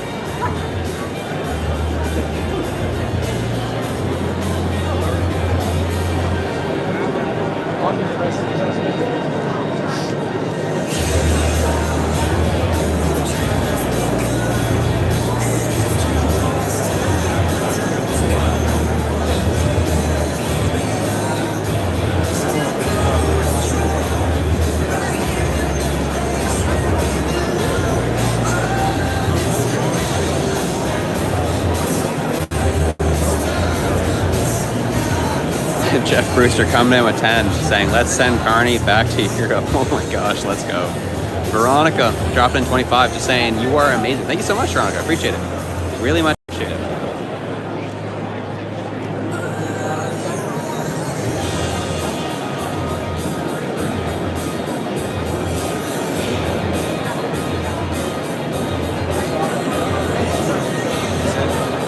Jeff Brewster coming in with 10, saying, let's send Carney back to Europe. Oh my gosh, let's go. Veronica dropping in 25, just saying, you are amazing. Thank you so much, Veronica. I appreciate it. Really much appreciate it.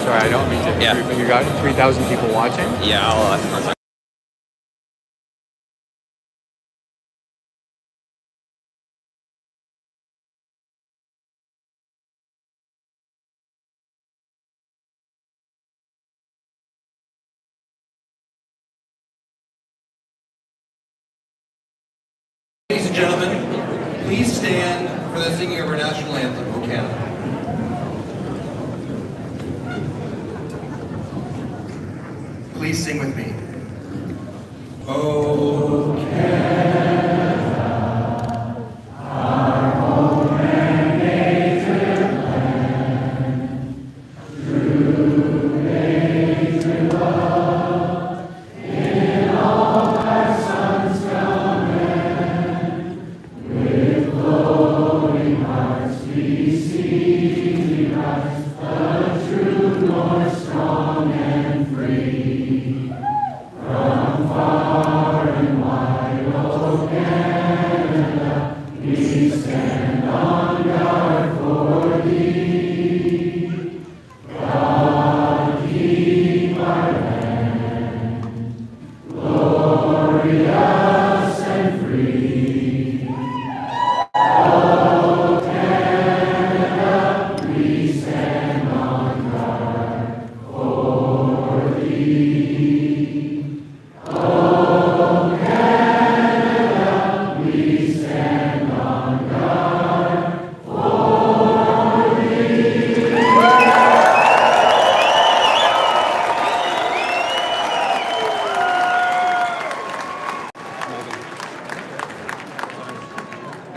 Sorry, I don't mean to. Yeah. But you got 3,000 people watching? Yeah, I'll Ladies and gentlemen, please stand for the singing of our national anthem, O Canada. Please sing with me. O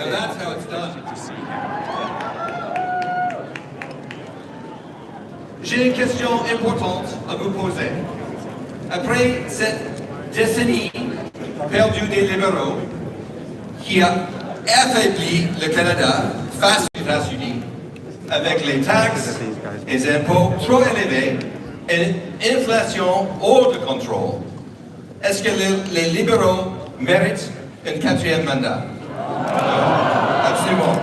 Now that's how it's done. J'ai une question importante à vous poser. Après cette décennie perdue des libéraux qui a affaibli le Canada face aux États-Unis avec les taxes et les impôts trop élevés et une inflation hors de contrôle, est-ce que les libéraux méritent un 4e mandat? Absolument.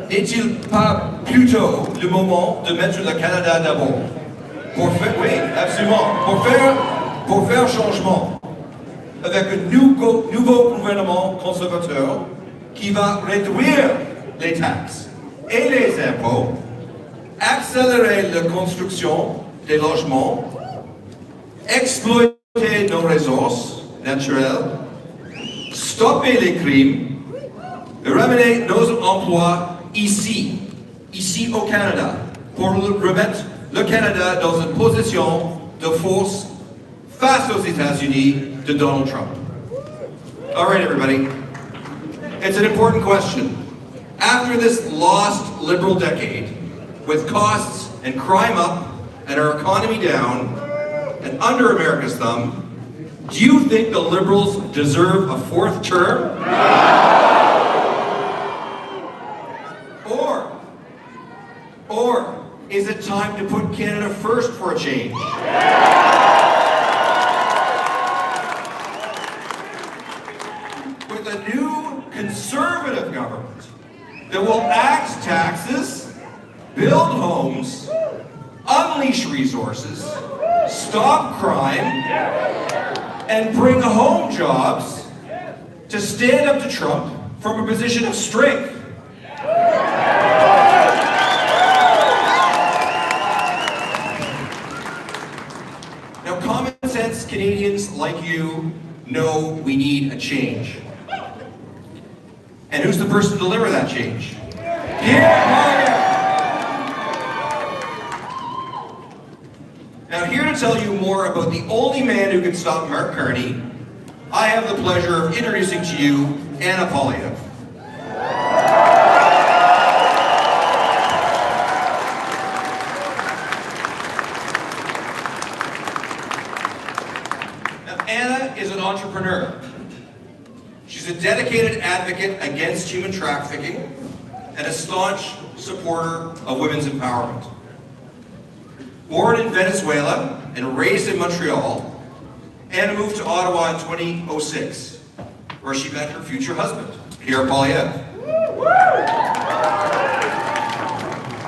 N'est-il pas plutôt le moment de mettre le Canada d'abord? Oui, absolument. Pour faire changement avec un nouveau gouvernement conservateur qui va réduire les taxes et les impôts, accélérer la construction des logements, exploiter nos ressources naturelles, stopper les crimes, ramener nos emplois ici au Canada, pour remettre le Canada dans une position de force face aux États-Unis de Donald Trump. All right, everybody. It's an important question. After this lost liberal decade, with costs and crime up and our economy down and under America's thumb, do you think the Liberals deserve a 4th term? Or is it time to put Canada first for a change? With a new Conservative government that will axe taxes, build homes, unleash resources, stop crime, and bring home jobs to stand up to Trump from a position of strength. Now, common sense Canadians like you know we need a change. And who's the person to deliver that change? Pierre Poilievre! Now, here to tell you more about the only man who can stop Mark Carney, I have the pleasure of introducing to you Anna Poilievre. Now, Anna is an entrepreneur. She's a dedicated advocate against human trafficking and a staunch supporter of women's empowerment. Born in Venezuela and raised in Montreal, Anna moved to Ottawa in 2006, where she met her future husband, Pierre Poilievre.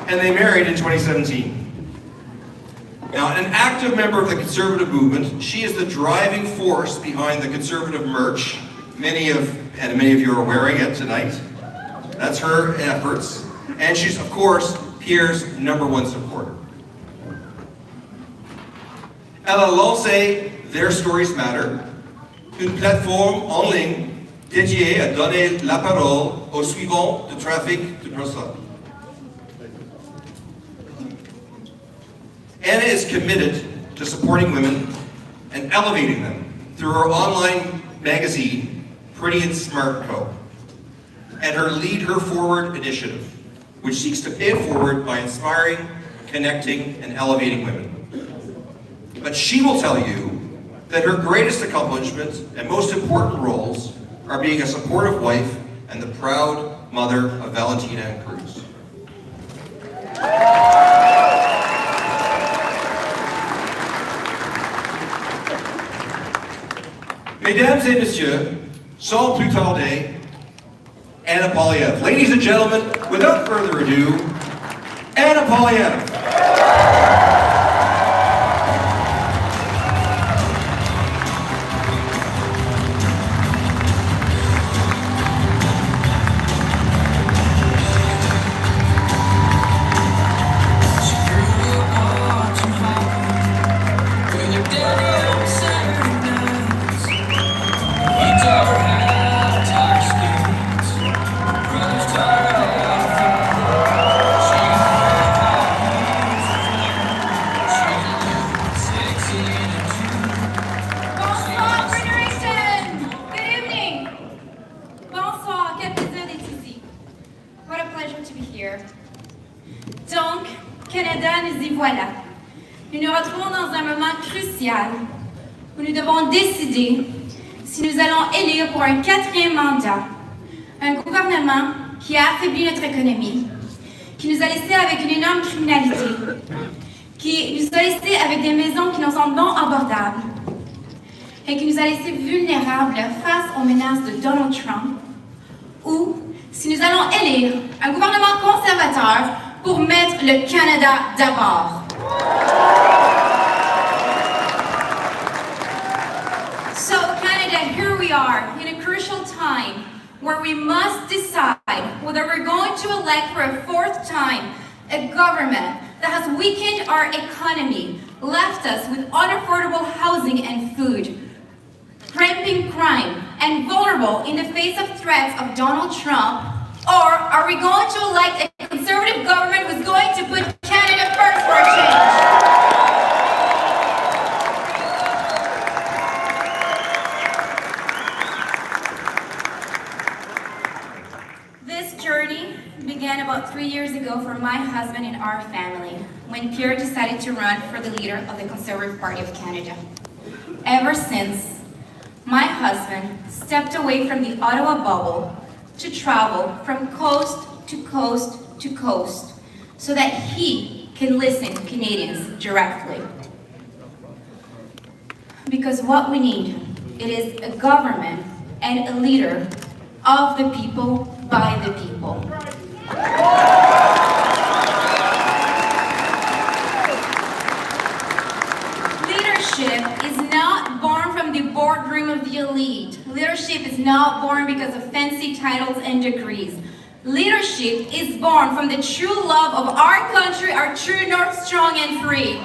And they married in 2017. Now, an active member of the Conservative movement, she is the driving force behind the Conservative merch. Many of you are wearing it tonight. That's her efforts. And she's, of course, Pierre's #1 supporter. Elle a lancé Their Stories Matter, une plateforme en ligne dédiée à donner la parole aux suivants de trafic de personnes. Anna is committed to supporting women and elevating them through her online magazine, Pretty and Smart Co., and her Lead Her Forward initiative, which seeks to pay it forward by inspiring, connecting, and elevating women. But she will tell you that her greatest accomplishments and most important roles are being a supportive wife and the proud mother of Valentina and Cruz. Mesdames et messieurs, sans plus tarder, Anna Poilievre. Ladies and gentlemen, without further ado, Anna Poilievre. voilà, nous nous retrouvons dans un moment crucial où nous devons décider si nous allons élire pour un 4e mandat un gouvernement qui a affaibli notre économie, qui nous a laissés avec une énorme criminalité, qui nous a laissés avec des maisons qui nous sont non abordables et qui nous a laissés vulnérables face aux menaces de Donald Trump, ou si nous allons élire un gouvernement conservateur pour mettre le Canada d'abord. So Canada, here we are in a crucial time where we must decide whether we're going to elect for a 4th time a government that has weakened our economy, left us with unaffordable housing and food, rampant crime, and vulnerable in the face of threats of Donald Trump, or are we going to elect a conservative government who's going to put Canada first for a change? This journey began about 3 years ago for my husband and our family, when Pierre decided to run for the leader of the Conservative Party of Canada. Ever since, my husband stepped away from the Ottawa bubble to travel from coast to coast to coast so that he can listen to Canadians directly. Because what we need, it is a government and a leader of the people, by the people. Leadership is not born from the boardroom of the elite. Leadership is not born because of fancy titles and degrees. Leadership is born from the true love of our country, our true north, strong and free.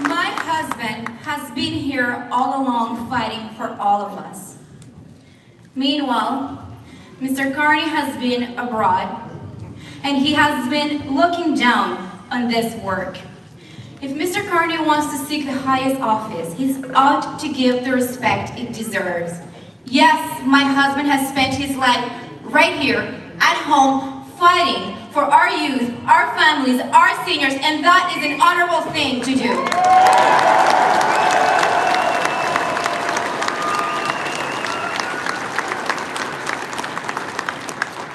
My husband has been here all along fighting for all of us. Meanwhile, Mr. Carney has been abroad, and he has been looking down on this work. If Mr. Carney wants to seek the highest office, he's ought to give the respect it deserves. Yes, my husband has spent his life right here at home fighting for our youth, our families, our seniors, and that is an honorable thing to do.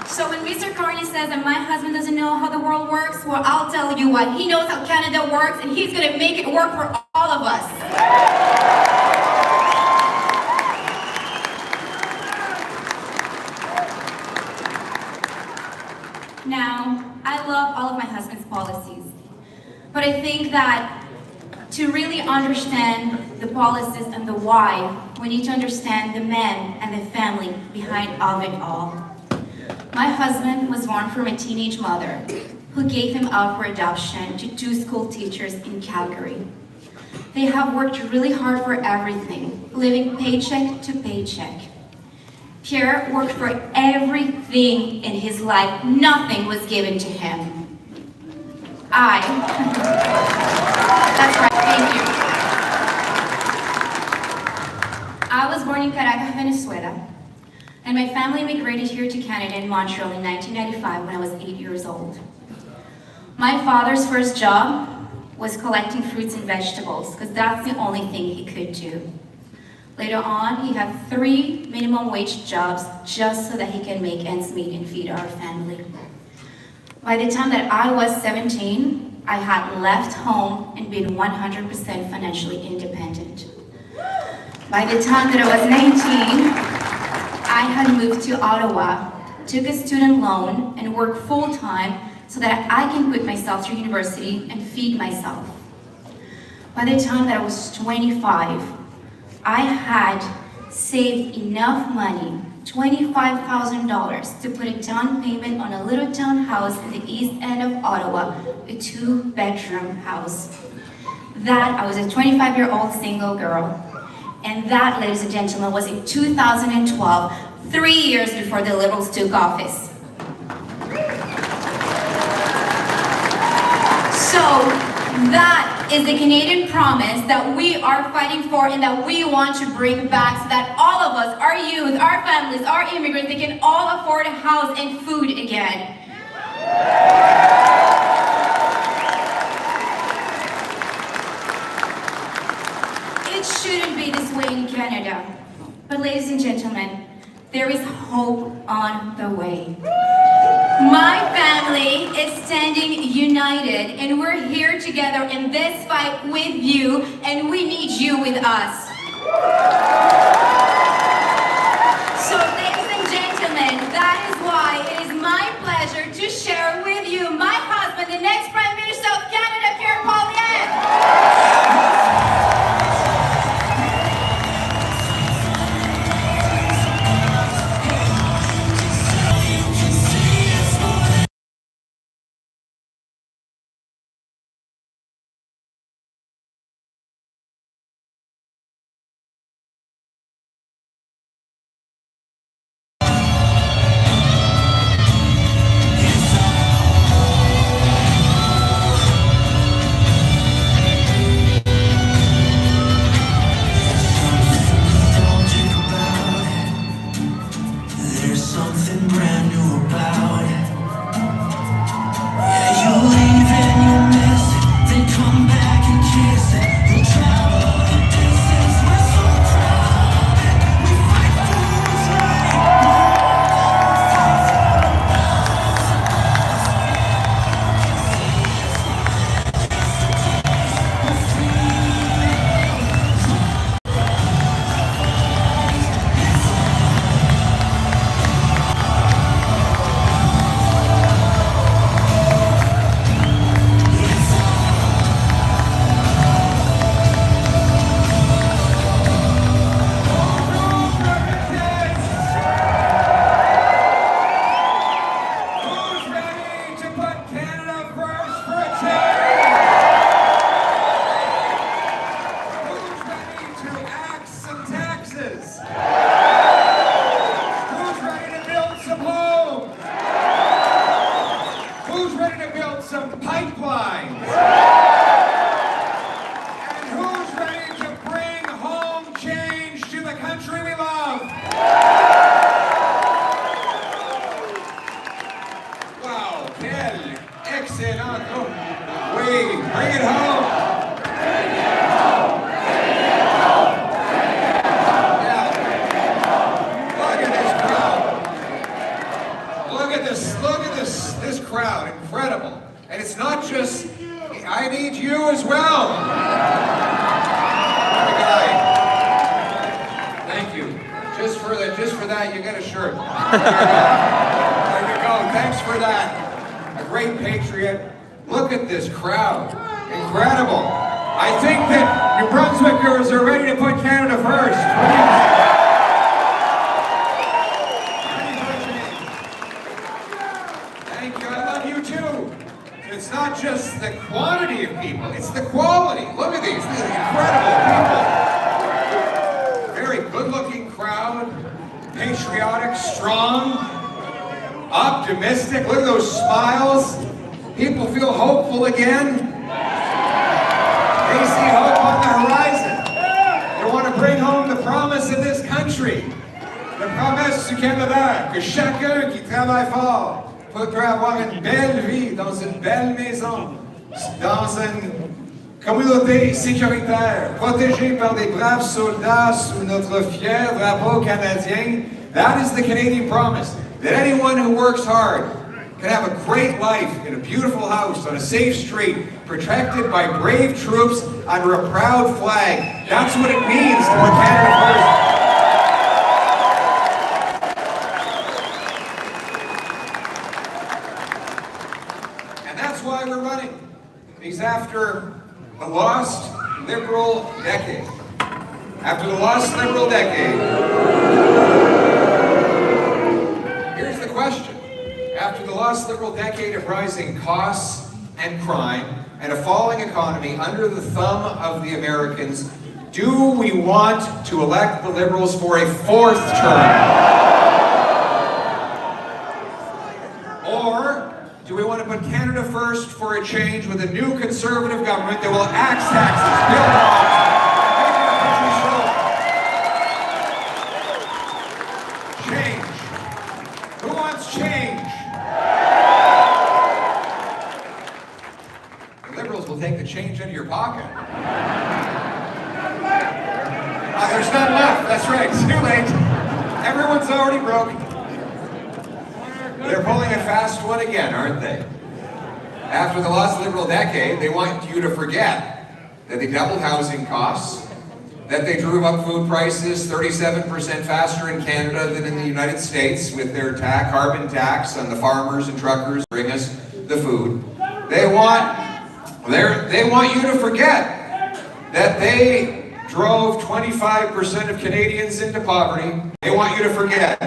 So when Mr. Carney says that my husband doesn't know how the world works, well, I'll tell you what, he knows how Canada works, and he's going to make it work for all of us. Now, I love all of my husband's policies, but I think that to really understand the policies and the why, we need to understand the man and the family behind of it all. My husband was born from a teenage mother who gave him out for adoption to 2 school teachers in Calgary. They have worked really hard for everything, living paycheck to paycheck. Pierre worked for everyth. In his life, nothing was given to him. That's right, thank you. I was born in Caracas, Venezuela, and my family immigrated here to Canada in Montreal in 1995 when I was 8 years old. My father's first job was collecting fruits and vegetables, because that's the only thing he could do. Later on, he had 3 minimum wage jobs just so that he can make ends meet and feed our family. By the time that I was 17, I had left home and been 100% financially independent. By the time that I was 19, I had moved to Ottawa, took a student loan, and worked full-time so that I can put myself through university and feed myself. By the time that I was 25, I had saved enough money, $25,000, to put a down payment on a little townhouse in the east end of Ottawa, a 2-bedroom house. That, I was a 25-year-old single girl. And that, ladies and gentlemen, was in 2012, 3 years before the Liberals took office. So that is the Canadian promise that we are fighting for and that we want to bring back so that all of us, our youth, our families, our immigrants, they can all afford a house and food again. It shouldn't be this way in Canada. But ladies and gentlemen, there is hope on the way. My family is standing united, and we're here together in this fight with you, and we need you with us. So ladies and gentlemen, that is why it is my pleasure to share with you my husband, the next Prime Minister of Canada, Pierre Poilievre. There's something brand new about it. Yeah, you leave and you miss it, then come back and kiss it. You'll travel the distance, we're so proud of it. We fight for what's right. Who's ready to put Canada first for a change? Who's ready to axe some taxes? Who's ready to build some homes? Who's ready to build some pipelines? And who's ready to bring home change to the country we love? Wow, quel excellent group. Oui, bring it home. Yeah. Look at this crowd, incredible. And it's not just, I need you as well. What a guy. Thank you. Just for that, you get a shirt. There you go. Thanks for that. A great patriot. Look at this crowd. Incredible. I think that New Brunswickers are ready to put Canada first. Thank you. I love you too. It's not just the quantity of people, it's the quality. Look at these. These are incredible people. Very good-looking crowd. Patriotic, strong, optimistic. Look at those smiles. People feel hopeful again. They see hope on the horizon. They want to bring home the promise of this country. La promesse du Canada, que chacun qui travaille fort pourra avoir une belle vie dans une belle maison, dans une communauté sécuritaire, protégée par des braves soldats sous notre fier drapeau canadien. That is the Canadian promise, that anyone who works hard can have a great life in a beautiful house on a safe street, protected by brave troops under a proud flag. That's what it means to put Canada first. And that's why we're running. Because after the lost Liberal decade, here's the question. After the last Liberal decade of rising costs and crime and a falling economy under the thumb of the Americans, do we want to elect the Liberals for a fourth term? Or do we want to put Canada first first for a change with a new Conservative government that will axe taxes, build homes, make our country slow. Change. Who wants change? The Liberals will take the change out of your pocket. There's none left. That's right. It's too late. Everyone's already broke. They're pulling a fast one again, aren't they? After the last Liberal decade, they want you to forget that they doubled housing costs, that they drove up food prices 37% faster in Canada than in the United States with their carbon tax on the farmers and truckers bring us the food. They want you to forget that they drove 25% of Canadians into poverty. They want you to forget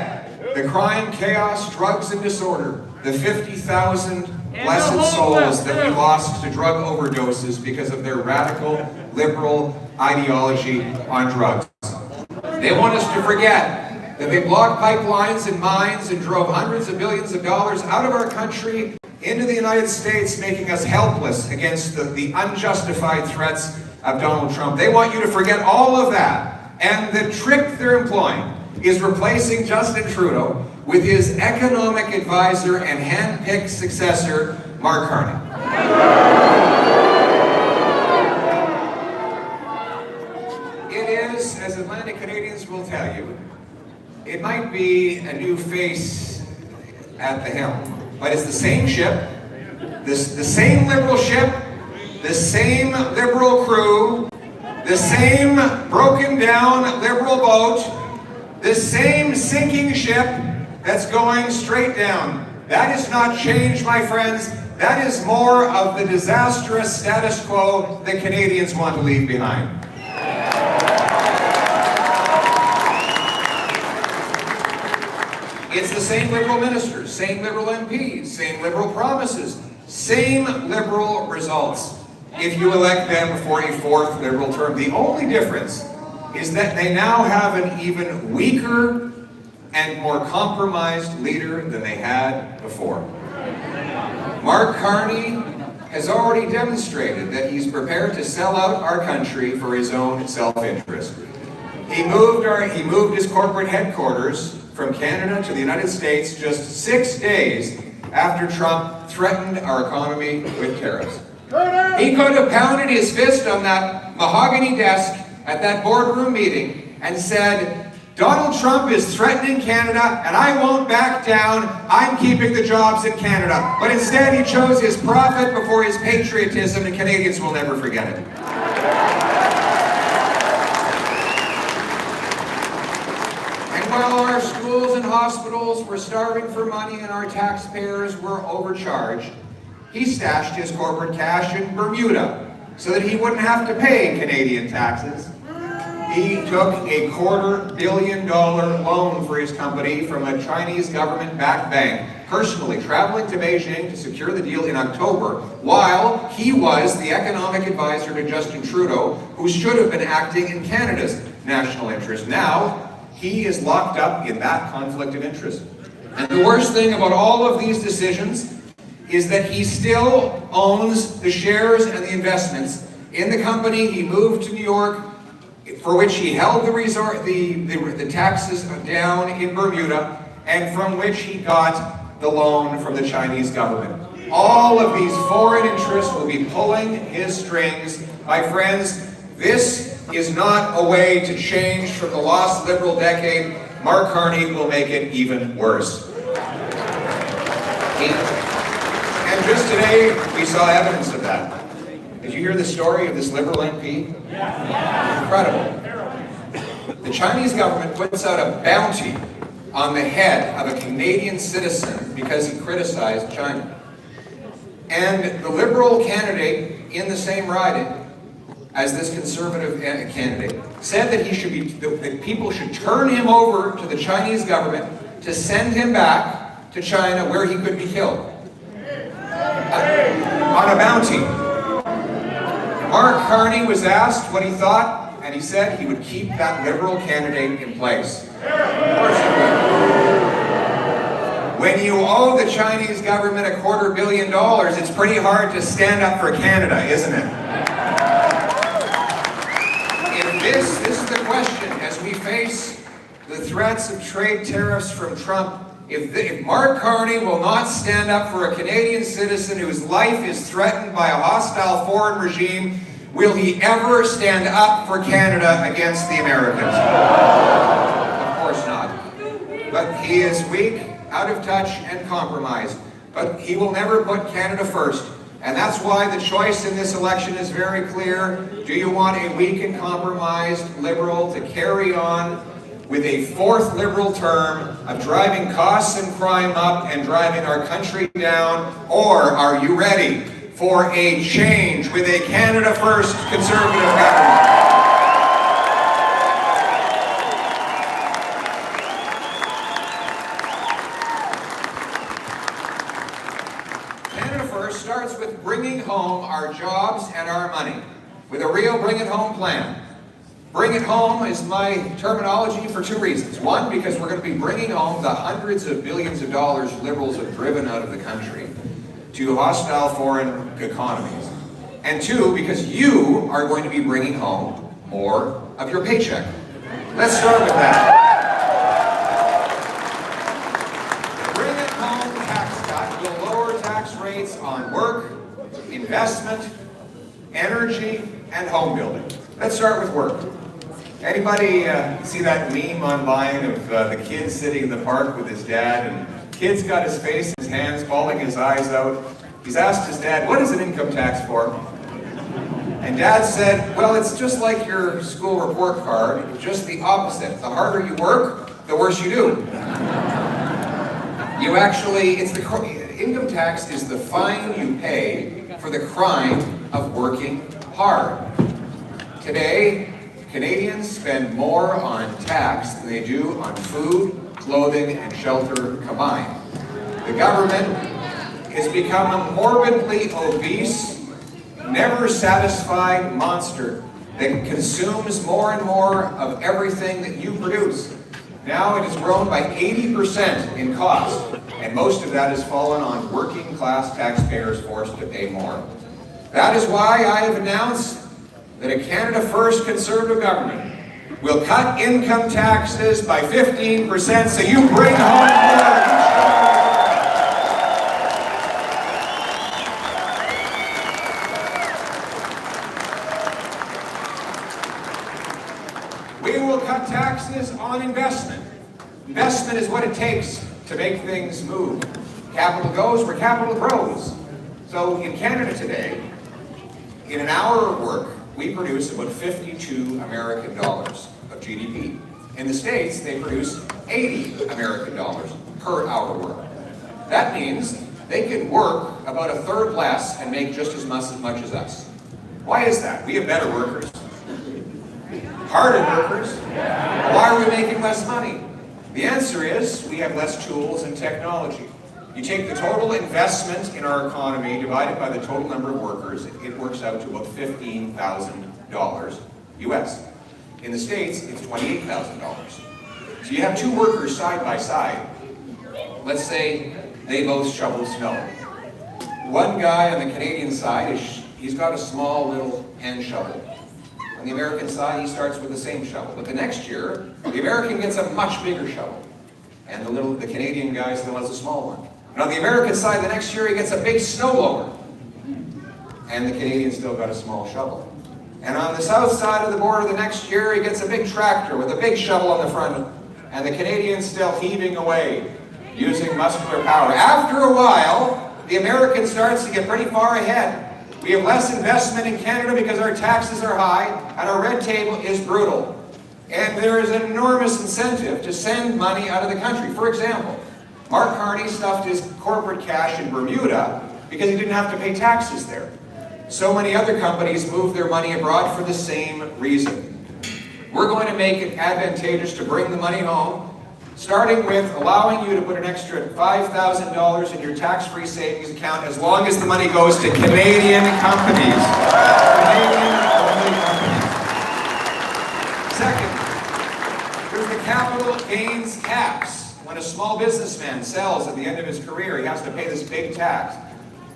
the crime, chaos, drugs, and disorder, the 50,000 blessed souls that we lost to drug overdoses because of their radical, liberal ideology on drugs. They want us to forget that they blocked pipelines and mines and drove hundreds of billions of dollars out of our country into the United States, making us helpless against the unjustified threats of Donald Trump. They want you to forget all of that. And the trick they're employing is replacing Justin Trudeau with his economic advisor and hand-picked successor, Mark Carney. It is, as Atlantic Canadians will tell you, it might be a new face at the helm, but it's the same ship, the same Liberal ship, the same Liberal crew, the same broken down Liberal boat, the same sinking ship that's going straight down. That is not change, my friends. That is more of the disastrous status quo that Canadians want to leave behind. It's the same Liberal ministers, same Liberal MPs, same Liberal promises, same Liberal results if you elect them for a fourth Liberal term. The only difference is that they now have an even weaker and more compromised leader than they had before. Mark Carney has already demonstrated that he's prepared to sell out our country for his own self-interest. He moved his corporate headquarters from Canada to the United States just 6 days after Trump threatened our economy with tariffs. He could have pounded his fist on that mahogany desk at that boardroom meeting and said, Donald Trump is threatening Canada and I won't back down, I'm keeping the jobs in Canada. But instead he chose his profit before his patriotism, and Canadians will never forget it. And while our schools and hospitals were starving for money and our taxpayers were overcharged, he stashed his corporate cash in Bermuda so that he wouldn't have to pay Canadian taxes. He took a $250 million loan for his company from a Chinese government-backed bank, personally traveling to Beijing to secure the deal in October, while he was the economic advisor to Justin Trudeau, who should have been acting in Canada's national interest. Now, he is locked up in that conflict of interest. And the worst thing about all of these decisions is that he still owns the shares and the investments in the company he moved to New York, for which he held the taxes down in Bermuda, and from which he got the loan from the Chinese government. All of these foreign interests will be pulling his strings. My friends, this is not a way to change from the lost Liberal decade. Mark Carney will make it even worse. And just today, we saw evidence of that. Did you hear the story of this Liberal MP? Yeah. Incredible. The Chinese government puts out a bounty on the head of a Canadian citizen because he criticized China. And the Liberal candidate in the same riding as this Conservative candidate said that that people should turn him over to the Chinese government to send him back to China where he could be killed. On a bounty. Mark Carney was asked what he thought, and he said he would keep that Liberal candidate in place. Of course he would. When you owe the Chinese government $250 million, it's pretty hard to stand up for Canada, isn't it? This is the question as we face the threats of trade tariffs from Trump. If Mark Carney will not stand up for a Canadian citizen whose life is threatened by a hostile foreign regime, will he ever stand up for Canada against the Americans? Of course not. But he is weak, out of touch, and compromised. But he will never put Canada first. And that's why the choice in this election is very clear. Do you want a weak and compromised Liberal to carry on with a fourth Liberal term of driving costs and crime up and driving our country down? Or are you ready for a change with a Canada First Conservative government? Canada First starts with bringing home our jobs and our money, with a real bring it home plan. Bring it home is my terminology for two reasons. One, because we're going to be bringing home the hundreds of billions of dollars Liberals have driven out of the country to hostile foreign economies. And two, because you are going to be bringing home more of your paycheck. Let's start with that. The Bring It Home tax cut will lower tax rates on work, investment, energy, and home building. Let's start with work. Anybody see that meme online of the kid sitting in the park with his dad, and kid's got his face, his hands, bawling his eyes out. He's asked his dad, what is an income tax for? And dad said, well, it's just like your school report card, just the opposite. The harder you work, the worse you do. Income tax is the fine you pay for the crime of working hard. Today, Canadians spend more on tax than they do on food, clothing, and shelter combined. The government has become a morbidly obese, never satisfied monster that consumes more and more of everything that you produce. Now it has grown by 80% in cost, and most of that has fallen on working class taxpayers forced to pay more. That is why I have announced that a Canada First Conservative government will cut income taxes by 15% so you bring home more. We will cut taxes on investment. Investment is what it takes to make things move. Capital goes where capital grows. So in Canada today, in an hour of work, we produce about 52 American dollars of GDP. In the States, they produce 80 American dollars per hour work. That means they can work about a third less and make just as much as us. Why is that? We have better workers. Harder workers. Why are we making less money? The answer is we have less tools and technology. You take the total investment in our economy divided by the total number of workers, it works out to about $15,000 US. In the States, it's $28,000. So you have two workers side by side. Let's say they both shovel snow. One guy on the Canadian side, he's got a small little hand shovel. On the American side, he starts with the same shovel. But the next year, the American gets a much bigger shovel. And the Canadian guy still has a small one. And on the American side, the next year, he gets a big snow blower. And the Canadian still got a small shovel. And on the south side of the border, the next year, he gets a big tractor with a big shovel on the front. And the Canadian's still heaving away, using muscular power. After a while, the American starts to get pretty far ahead. We have less investment in Canada because our taxes are high and our red tape is brutal. And there is an enormous incentive to send money out of the country. For example, Mark Carney stuffed his corporate cash in Bermuda because he didn't have to pay taxes there. So many other companies move their money abroad for the same reason. We're going to make it advantageous to bring the money home, starting with allowing you to put an extra $5,000 in your tax-free savings account as long as the money goes to Canadian companies. Canadian-only companies. Second, there's the capital gains tax. When a small businessman sells at the end of his career, he has to pay this big tax.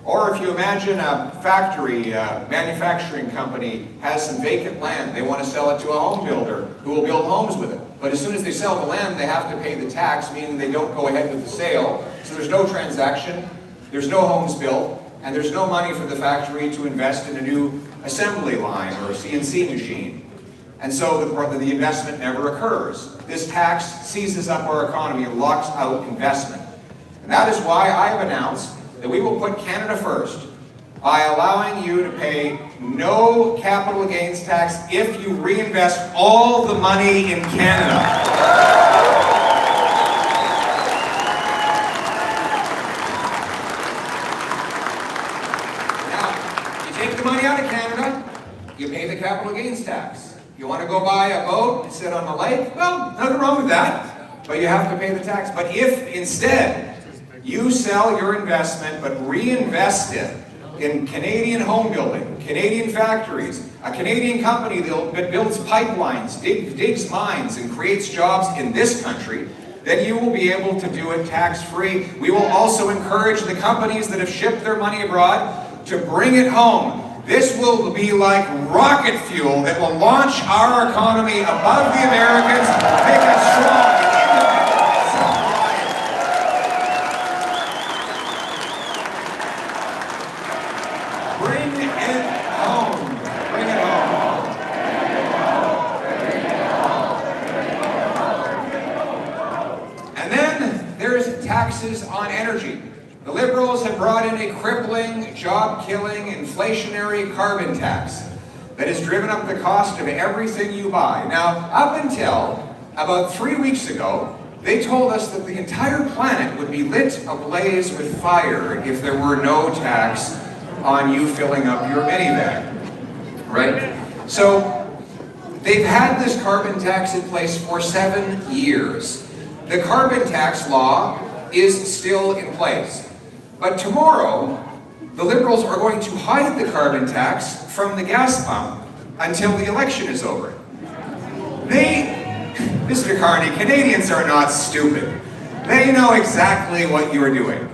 Or if you imagine a factory, manufacturing company has some vacant land, they want to sell it to a home builder who will build homes with it. But as soon as they sell the land, they have to pay the tax, meaning they don't go ahead with the sale. So there's no transaction, there's no homes built, and there's no money for the factory to invest in a new assembly line or a CNC machine. And so the investment never occurs. This tax seizes up our economy and locks out investment. And that is why I have announced that we will put Canada first by allowing you to pay no capital gains tax if you reinvest all the money in Canada. Now, you take the money out of Canada, you pay the capital gains tax. You want to go buy a boat and sit on the lake? Well, nothing wrong with that, but you have to pay the tax. But if instead you sell your investment but reinvest it in Canadian home building, Canadian factories, a Canadian company that builds pipelines, digs mines, and creates jobs in this country, then you will be able to do it tax-free. We will also encourage the companies that have shipped their money abroad to bring it home. This will be like rocket fuel that will launch our economy above the Americans, make us strong and independent, self-reliant. Bring it home. Bring it home. And then there's taxes on energy. The Liberals have brought in a crippling, job-killing, inflationary carbon tax that has driven up the cost of everything you buy. Now, up until about 3 weeks ago, they told us that the entire planet would be lit ablaze with fire if there were no tax on you filling up your minivan, right? So, they've had this carbon tax in place for 7 years. The carbon tax law is still in place. But tomorrow, the Liberals are going to hide the carbon tax from the gas pump until the election is over. Mr. Carney, Canadians are not stupid. They know exactly what you're doing.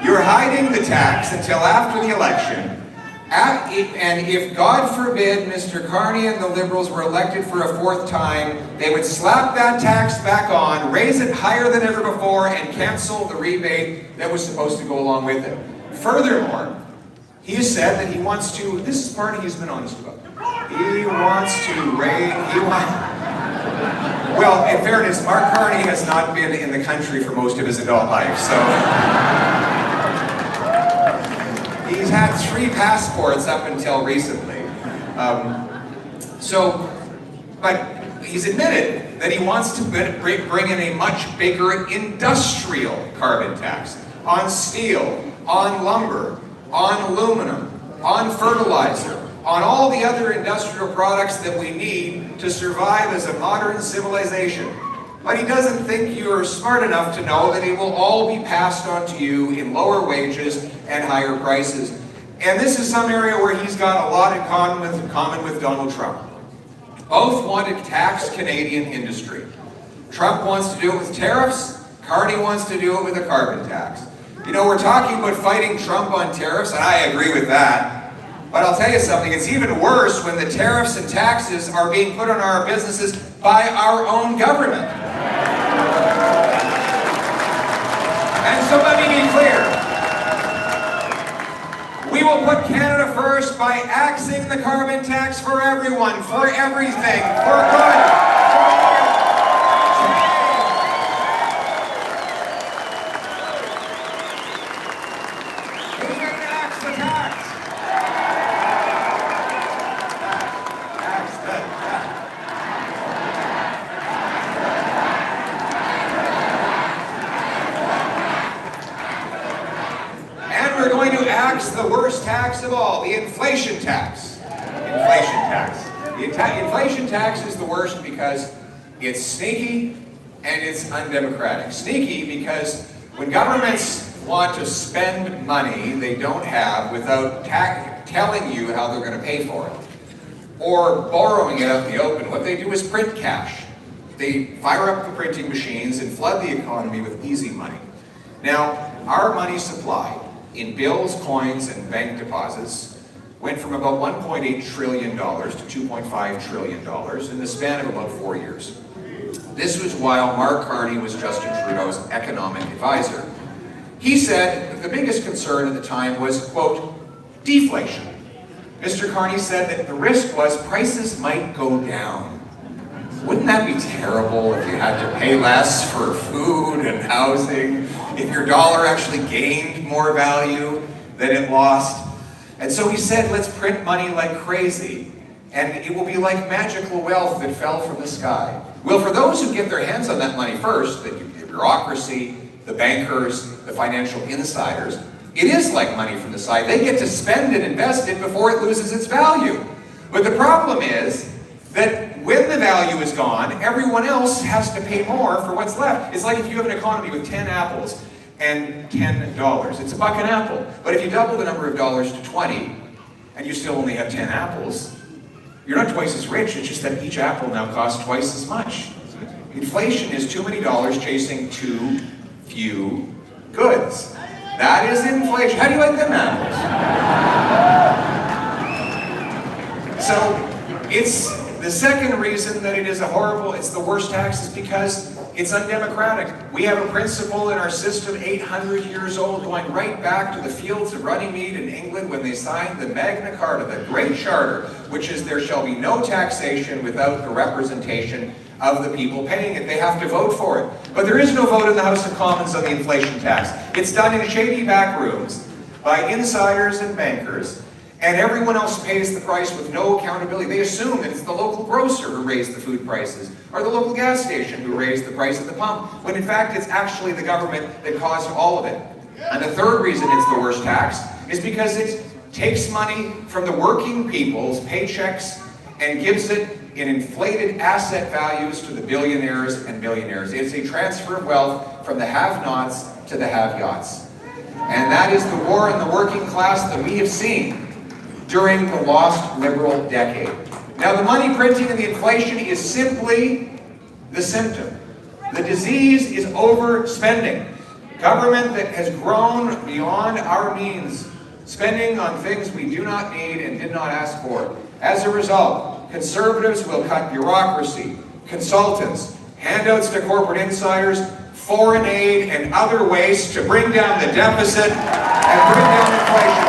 You're hiding the tax until after the election. And if, God forbid, Mr. Carney and the Liberals were elected for a 4th time, they would slap that tax back on, raise it higher than ever before, and cancel the rebate that was supposed to go along with it. Furthermore, he has said that he wants to, this is part he's been honest about, he wants to well, in fairness, Mark Carney has not been in the country for most of his adult life, so he's had 3 passports up until recently. But he's admitted that he wants to bring in a much bigger industrial carbon tax on steel, on lumber, on aluminum, on fertilizer, on all the other industrial products that we need to survive as a modern civilization. But he doesn't think you're smart enough to know that it will all be passed on to you in lower wages and higher prices. And this is some area where he's got a lot in common with Donald Trump. Both want to tax Canadian industry. Trump wants to do it with tariffs, Carney wants to do it with a carbon tax. You know, we're talking about fighting Trump on tariffs, and I agree with that. But I'll tell you something, it's even worse when the tariffs and taxes are being put on our businesses by our own government. And so let me be clear. We will put Canada first by axing the carbon tax for everyone, for everything, for good. The worst tax of all, the inflation tax. Inflation tax. The inflation tax is the worst because it's sneaky and it's undemocratic. Sneaky because when governments want to spend money they don't have without telling you how they're going to pay for it, or borrowing it out in the open, what they do is print cash. They fire up the printing machines and flood the economy with easy money. Now, our money supply in bills, coins, and bank deposits went from about $1.8 trillion to $2.5 trillion in the span of about 4 years. This was while Mark Carney was Justin Trudeau's economic advisor. He said that the biggest concern at the time was, quote, deflation. Mr. Carney said that the risk was prices might go down. Wouldn't that be terrible if you had to pay less for food and housing, if your dollar actually gained more value than it lost? And so he said, let's print money like crazy, and it will be like magical wealth that fell from the sky. Well, for those who get their hands on that money first, the bureaucracy, the bankers, the financial insiders, it is like money from the sky. They get to spend and invest it before it loses its value. But the problem is that when the value is gone, everyone else has to pay more for what's left. It's like if you have an economy with 10 apples and $10. It's $1 an apple. But if you double the number of dollars to 20, and you still only have 10 apples, you're not twice as rich. It's just that each apple now costs twice as much. Inflation is too many dollars chasing too few goods. That is inflation. How do you like them apples? So it's the second reason that it is it's the worst tax is because it's undemocratic. We have a principle in our system 800 years old, going right back to the fields of Runnymede in England when they signed the Magna Carta, the Great Charter, which is there shall be no taxation without the representation of the people paying it. They have to vote for it. But there is no vote in the House of Commons on the inflation tax. It's done in shady back rooms by insiders and bankers, and everyone else pays the price with no accountability. They assume that it's the local grocer who raised the food prices, or the local gas station who raised the price at the pump, when in fact it's actually the government that caused all of it. And the third reason it's the worst tax is because it takes money from the working people's paychecks and gives it in inflated asset values to the billionaires and millionaires. It's a transfer of wealth from the have-nots to the have-yots. And that is the war on the working class that we have seen during the lost Liberal decade. Now, the money printing and the inflation is simply the symptom. The disease is overspending. Government that has grown beyond our means, spending on things we do not need and did not ask for. As a result, Conservatives will cut bureaucracy, consultants, handouts to corporate insiders, foreign aid, and other ways to bring down the deficit and bring down inflation.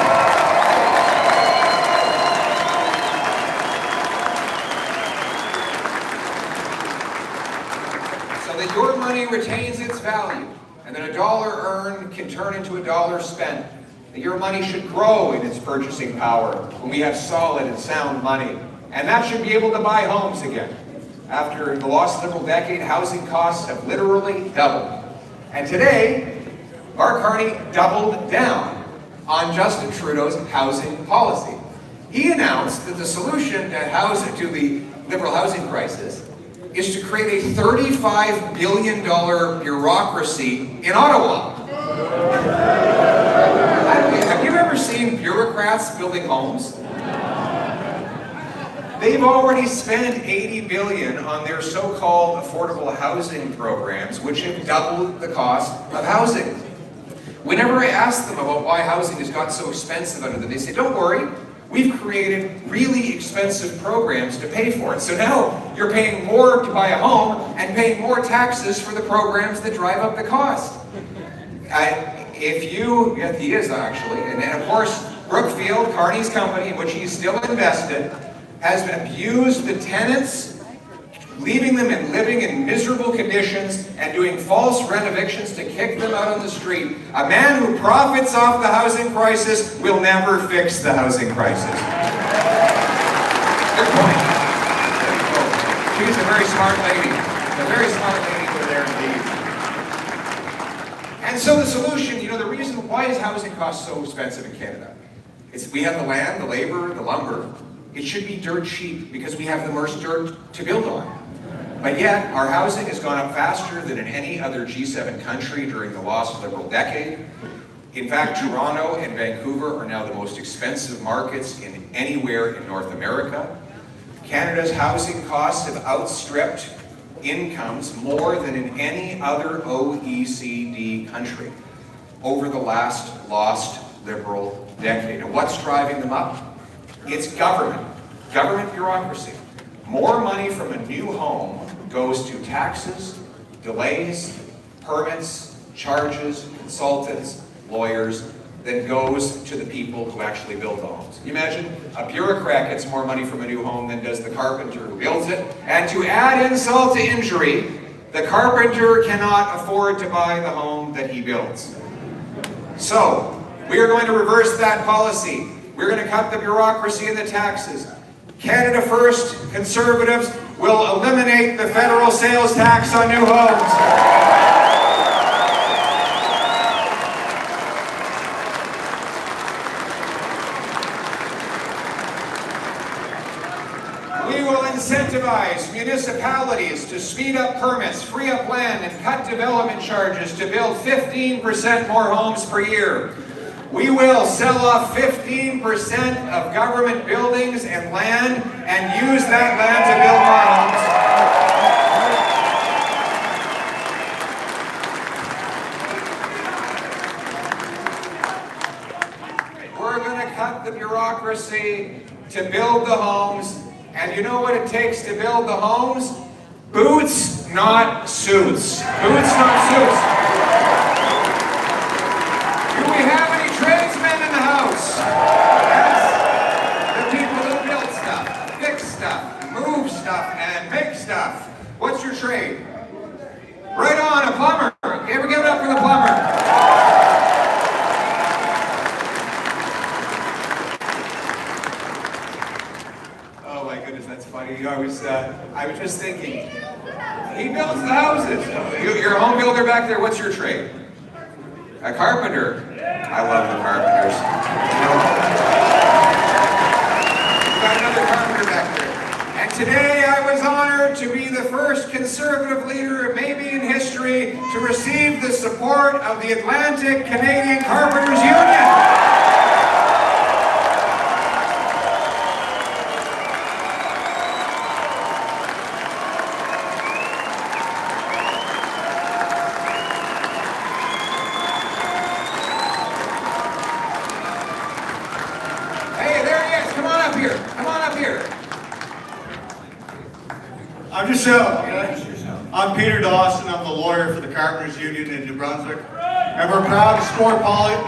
So that your money retains its value, and that a dollar earned can turn into a dollar spent. That your money should grow in its purchasing power when we have solid and sound money. And that should be able to buy homes again. After the lost Liberal decade, housing costs have literally doubled. And today, Mark Carney doubled down on Justin Trudeau's housing policy. He announced that the solution to the Liberal housing crisis is to create a $35 billion bureaucracy in Ottawa. Have you ever seen bureaucrats building homes? They've already spent $80 billion on their so-called affordable housing programs, which have doubled the cost of housing. Whenever I ask them about why housing has got so expensive under them, they say, don't worry, we've created really expensive programs to pay for it. So now you're paying more to buy a home and paying more taxes for the programs that drive up the cost. He is actually, and of course, Brookfield, Carney's company, in which he's still invested, has abused the tenants, leaving them and living in miserable conditions and doing false renovictions to kick them out on the street. A man who profits off the housing crisis will never fix the housing crisis. Good point. She's a very smart lady. A very smart lady over there indeed. And so the solution, the reason why is housing costs so expensive in Canada? We have the land, the labor, the lumber. It should be dirt cheap because we have the most dirt to build on. But yet, our housing has gone up faster than in any other G7 country during the lost Liberal decade. In fact, Toronto and Vancouver are now the most expensive markets anywhere in North America. Canada's housing costs have outstripped incomes more than in any other OECD country over the last lost Liberal decade. And what's driving them up? It's government bureaucracy. More money from a new home goes to taxes, delays, permits, charges, consultants, lawyers, than goes to the people who actually build the homes. Can you imagine? A bureaucrat gets more money from a new home than does the carpenter who builds it. And to add insult to injury, the carpenter cannot afford to buy the home that he builds. So, we are going to reverse that policy. We're going to cut the bureaucracy and the taxes. Canada First Conservatives will eliminate the federal sales tax on new homes. We will incentivize municipalities to speed up permits, free up land, and cut development charges to build 15% more homes per year. We will sell off 15% of government buildings and land and use that land to build more homes. We're going to cut the bureaucracy to build the homes. And you know what it takes to build the homes? Boots, not suits. Boots, not suits. Do we have any tradesmen in the house? Yes. The people who build stuff, fix stuff, move stuff, and make stuff. What's your trade? Right on, a plumber. Okay, we give it up for the plumber. Funny. I was just thinking, he builds the houses. You're a home builder back there. What's your trade? A carpenter. I love the carpenters. We've got another carpenter back there. And today I was honored to be the first Conservative leader, maybe in history, to receive the support of the Atlantic Canadian Carpenters Union. I'm Peter Dawson. I'm the lawyer for the Carpenters Union in New Brunswick. And we're proud to support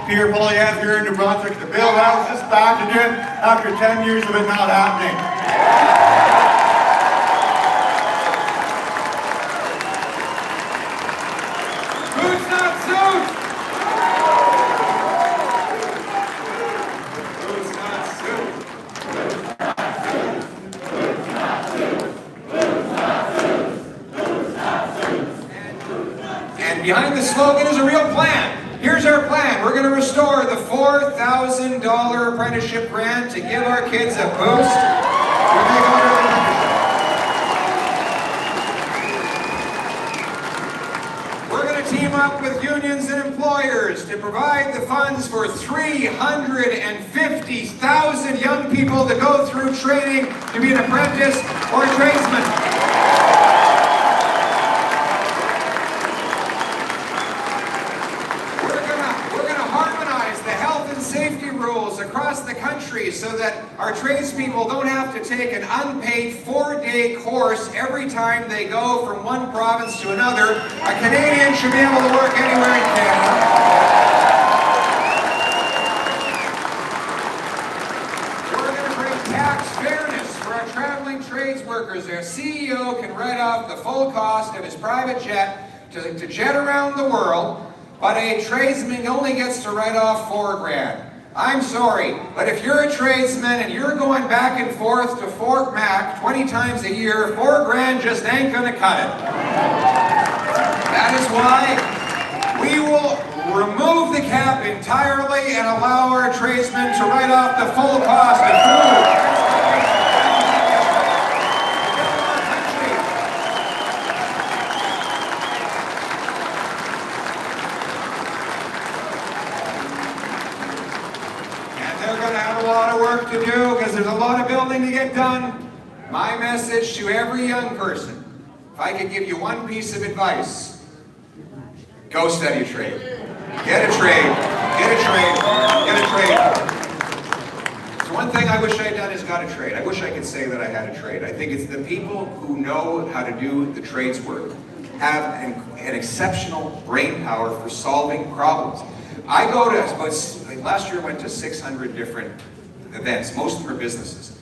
Peter Poilievre here in New Brunswick to build houses back again after 10 years of it not happening. Boots, not suits! Boots, not suits. Behind the slogan is a real plan. Here's our plan. We're going to restore the $4,000 apprenticeship grant to give our kids a boost when they go to the apprenticeship. We're going to team up with unions and employers to provide the funds for 350,000 young people to go through training to be an apprentice or a tradesman. Across the country so that our tradespeople don't have to take an unpaid 4-day course every time they go from one province to another. A Canadian should be able to work anywhere in Canada. We're going to bring tax fairness for our traveling trades workers. Their CEO can write off the full cost of his private jet to jet around the world, but a tradesman only gets to write off $4,000. I'm sorry, but if you're a tradesman and you're going back and forth to Fort Mac 20 times a year, $4,000 just ain't gonna cut it. That is why we will remove the cap entirely and allow our tradesmen to write off the full cost of food. Work to do because there's a lot of building to get done. My message to every young person, if I could give you one piece of advice, go study a trade. Get a trade. Get a trade. Get a trade. So one thing I wish I had done is got a trade. I wish I could say that I had a trade. I think it's the people who know how to do the trades work have an exceptional brain power for solving problems. I go to, like last year I went to 600 different events. Most of them are businesses.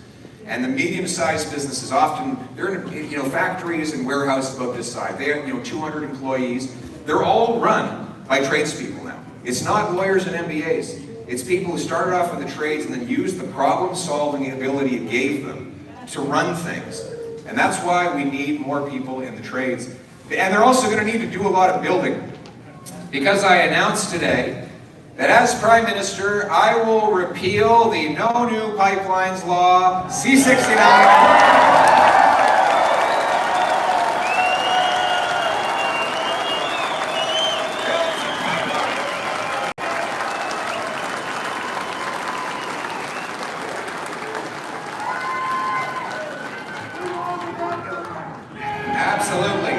And the medium-sized businesses often, they're in factories and warehouses about this size. They have 200 employees. They're all run by tradespeople now. It's not lawyers and MBAs. It's people who started off in the trades and then used the problem-solving ability it gave them to run things. And that's why we need more people in the trades. And they're also going to need to do a lot of building. Because I announced today that as Prime Minister, I will repeal the No New Pipelines Law, C-69. Absolutely.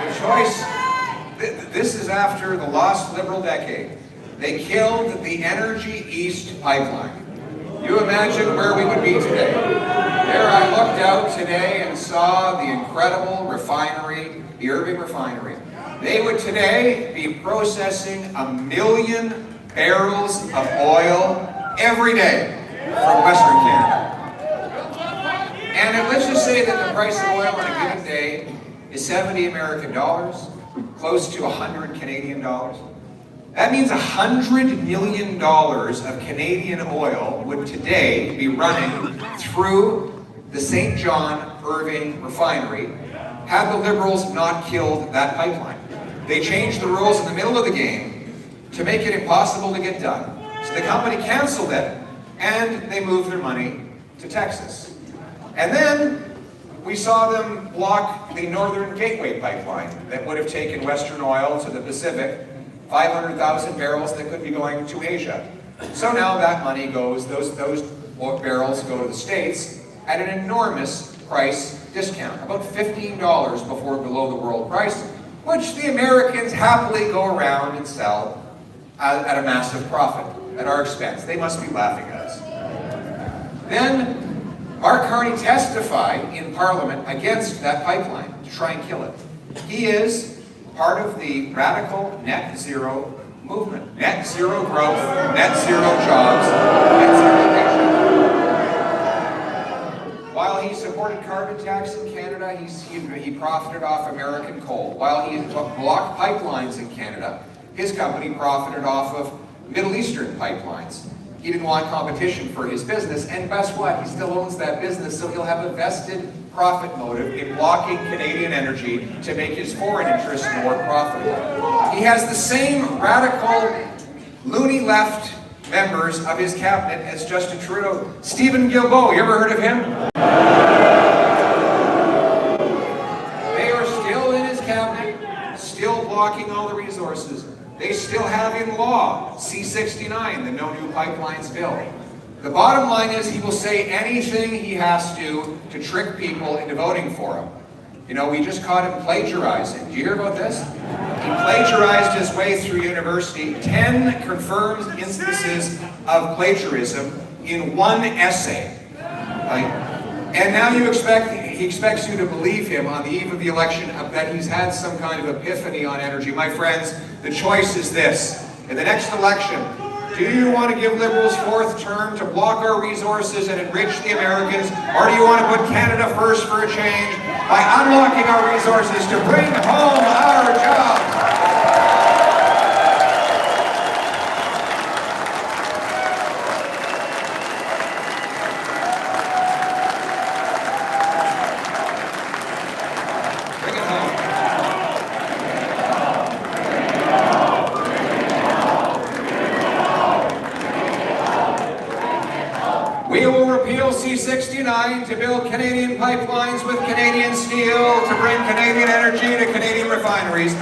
The choice, this is after the lost Liberal decade. They killed the Energy East pipeline. You imagine where we would be today. There I looked out today and saw the incredible refinery, the Irving refinery. They would today be processing 1 million barrels of oil every day from Western Canada. And let's just say that the price of oil on a given day is 70 American dollars, close to 100 Canadian dollars. That means $100 million of Canadian oil would today be running through the St. John Irving refinery had the Liberals not killed that pipeline. They changed the rules in the middle of the game to make it impossible to get done. So the company canceled it and they moved their money to Texas. And then we saw them block the Northern Gateway pipeline that would have taken Western oil to the Pacific, 500,000 barrels that could be going to Asia. So now that money goes, those barrels go to the States at an enormous price discount, about $15 below the world price, which the Americans happily go around and sell at a massive profit at our expense. They must be laughing at us. Then Mark Carney testified in Parliament against that pipeline to try and kill it. He is part of the radical net zero movement. Net zero growth, net zero jobs, net zero emissions. While he supported carbon tax in Canada, he profited off American coal. While he blocked pipelines in Canada, his company profited off of Middle Eastern pipelines. He didn't want competition for his business, and guess what? He still owns that business, so he'll have a vested profit motive in blocking Canadian energy to make his foreign interests more profitable. He has the same radical, loony left members of his cabinet as Justin Trudeau. Stephen Guilbeault, you ever heard of him? They are still in his cabinet, still blocking all the resources. They still have in law C-69, the No New Pipelines bill. The bottom line is he will say anything he has to trick people into voting for him. You know, we just caught him plagiarizing. Do you hear about this? He plagiarized his way through university, 10 confirmed instances of plagiarism in one essay. And now he expects you to believe him on the eve of the election that he's had some kind of epiphany on energy. My friends, the choice is this. In the next election, do you want to give Liberals fourth term to block our resources and enrich the Americans, or do you want to put Canada first for a change by unlocking our resources to bring home our jobs? We will repeal C-69 to build Canadian pipelines with Canadian steel to bring Canadian energy to Canadian refineries. We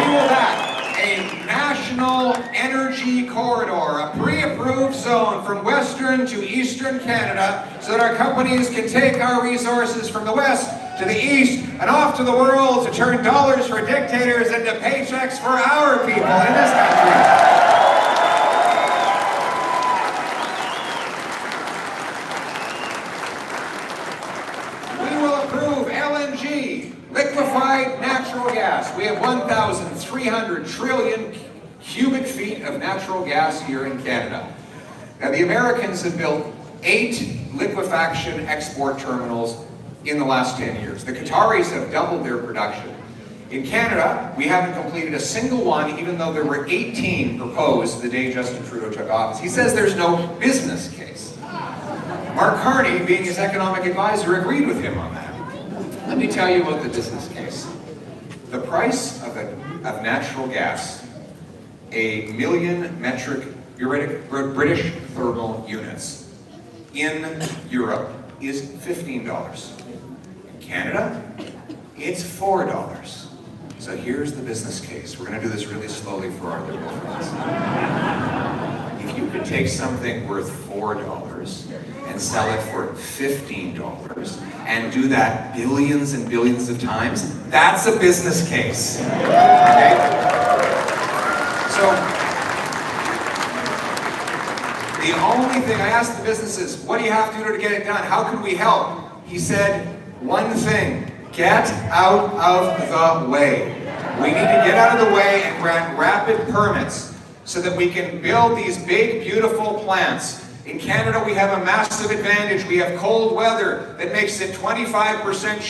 will have a national energy corridor, a pre-approved zone from Western to Eastern Canada so that our companies can take our resources from the West to the east, and off to the world to turn dollars for dictators into paychecks for our people in this country. Liquefied natural gas. We have 1,300 trillion cubic feet of natural gas here in Canada. Now, the Americans have built 8 liquefaction export terminals in the last 10 years. The Qataris have doubled their production. In Canada, we haven't completed a single one, even though there were 18 proposed the day Justin Trudeau took office. He says there's no business case. Mark Carney, being his economic advisor, agreed with him on that. Let me tell you about the business case. The price of natural gas, a million metric British thermal units in Europe is $15. In Canada, it's $4. So here's the business case. We're going to do this really slowly for our liberal friends. If you could take something worth $4 and sell it for $15 and do that billions and billions of times, that's a business case. Okay? So, the only thing I asked the businesses, what do you have to do to get it done? How can we help? He said, one thing, get out of the way. We need to get out of the way and grant rapid permits so that we can build these big, beautiful plants. In Canada, we have a massive advantage. We have cold weather that makes it 25%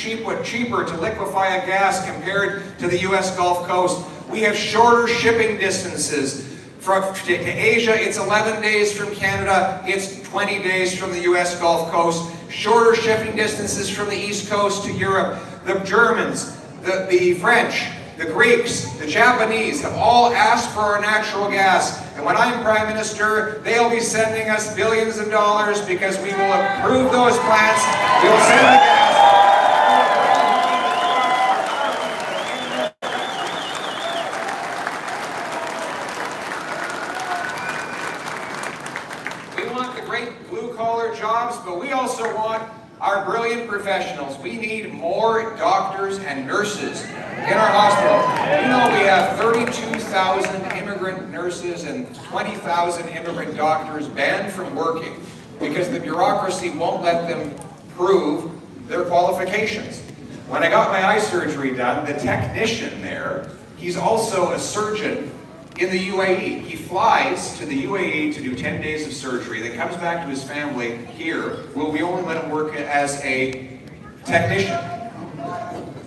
cheaper to liquefy a gas compared to the US Gulf Coast. We have shorter shipping distances. To Asia, it's 11 days from Canada. It's 20 days from the US Gulf Coast. Shorter shipping distances from the East Coast to Europe. The Germans, the French, the Greeks, the Japanese have all asked for our natural gas. And when I'm Prime Minister, they'll be sending us billions of dollars because we will approve those plants. We'll send the gas. We want the great blue-collar jobs, but we also want our brilliant professionals. We need more doctors and nurses in our hospital. You know, we have 32,000 immigrant nurses and 20,000 immigrant doctors banned from working because the bureaucracy won't let them prove their qualifications. When I got my eye surgery done, the technician there, he's also a surgeon in the UAE. He flies to the UAE to do 10 days of surgery, then comes back to his family here, where we only let him work as a technician.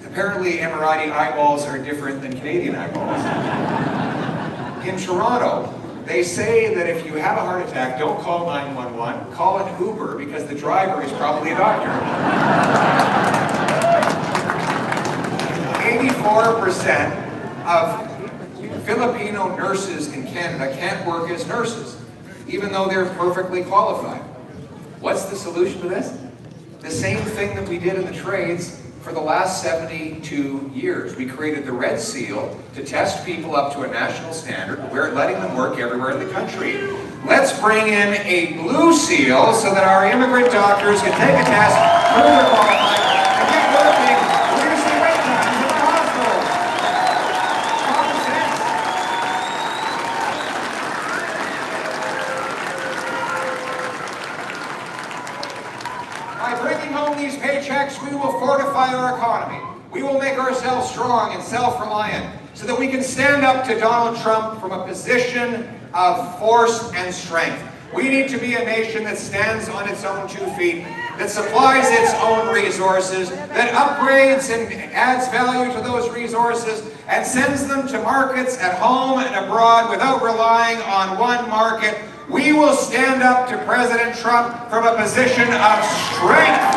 Apparently, Emirati eyeballs are different than Canadian eyeballs. In Toronto, they say that if you have a heart attack, don't call 911, call an Uber, because the driver is probably a doctor. 84% of Filipino nurses in Canada can't work as nurses, even though they're perfectly qualified. What's the solution to this? The same thing that we did in the trades for the last 72 years. We created the Red Seal to test people up to a national standard. We're letting them work everywhere in the country. Let's bring in a Blue Seal so that our immigrant doctors can take a test, prove they're qualified, and get working. We're going to see wait times in the hospitals. Common sense. By bringing home these paychecks, we will fortify our economy. We will make ourselves strong and self-reliant so that we can stand up to Donald Trump from a position of force and strength. We need to be a nation that stands on its own 2 feet, that supplies its own resources, that upgrades and adds value to those resources, and sends them to markets at home and abroad without relying on one market. We will stand up to President Trump from a position of strength.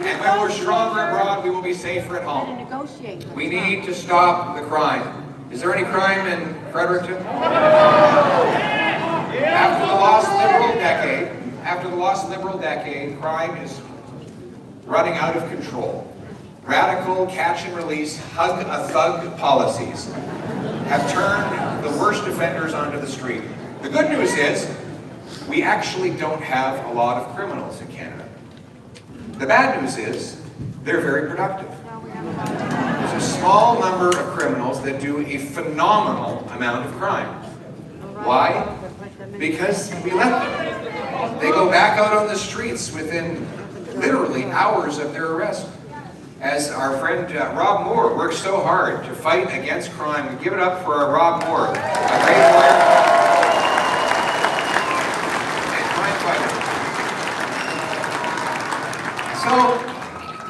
And when we're stronger abroad, we will be safer at home. We need to stop the crime. Is there any crime in Fredericton? After the lost Liberal decade, crime is running out of control. Radical catch and release, hug a thug policies have turned the worst offenders onto the street. The good news is, we actually don't have a lot of criminals in Canada. The bad news is, they're very productive. There's a small number of criminals that do a phenomenal amount of crime. Why? Because we let them. They go back out on the streets within literally hours of their arrest. As our friend Rob Moore works so hard to fight against crime, we give it up for Rob Moore, a great lawyer and crime fighter. So,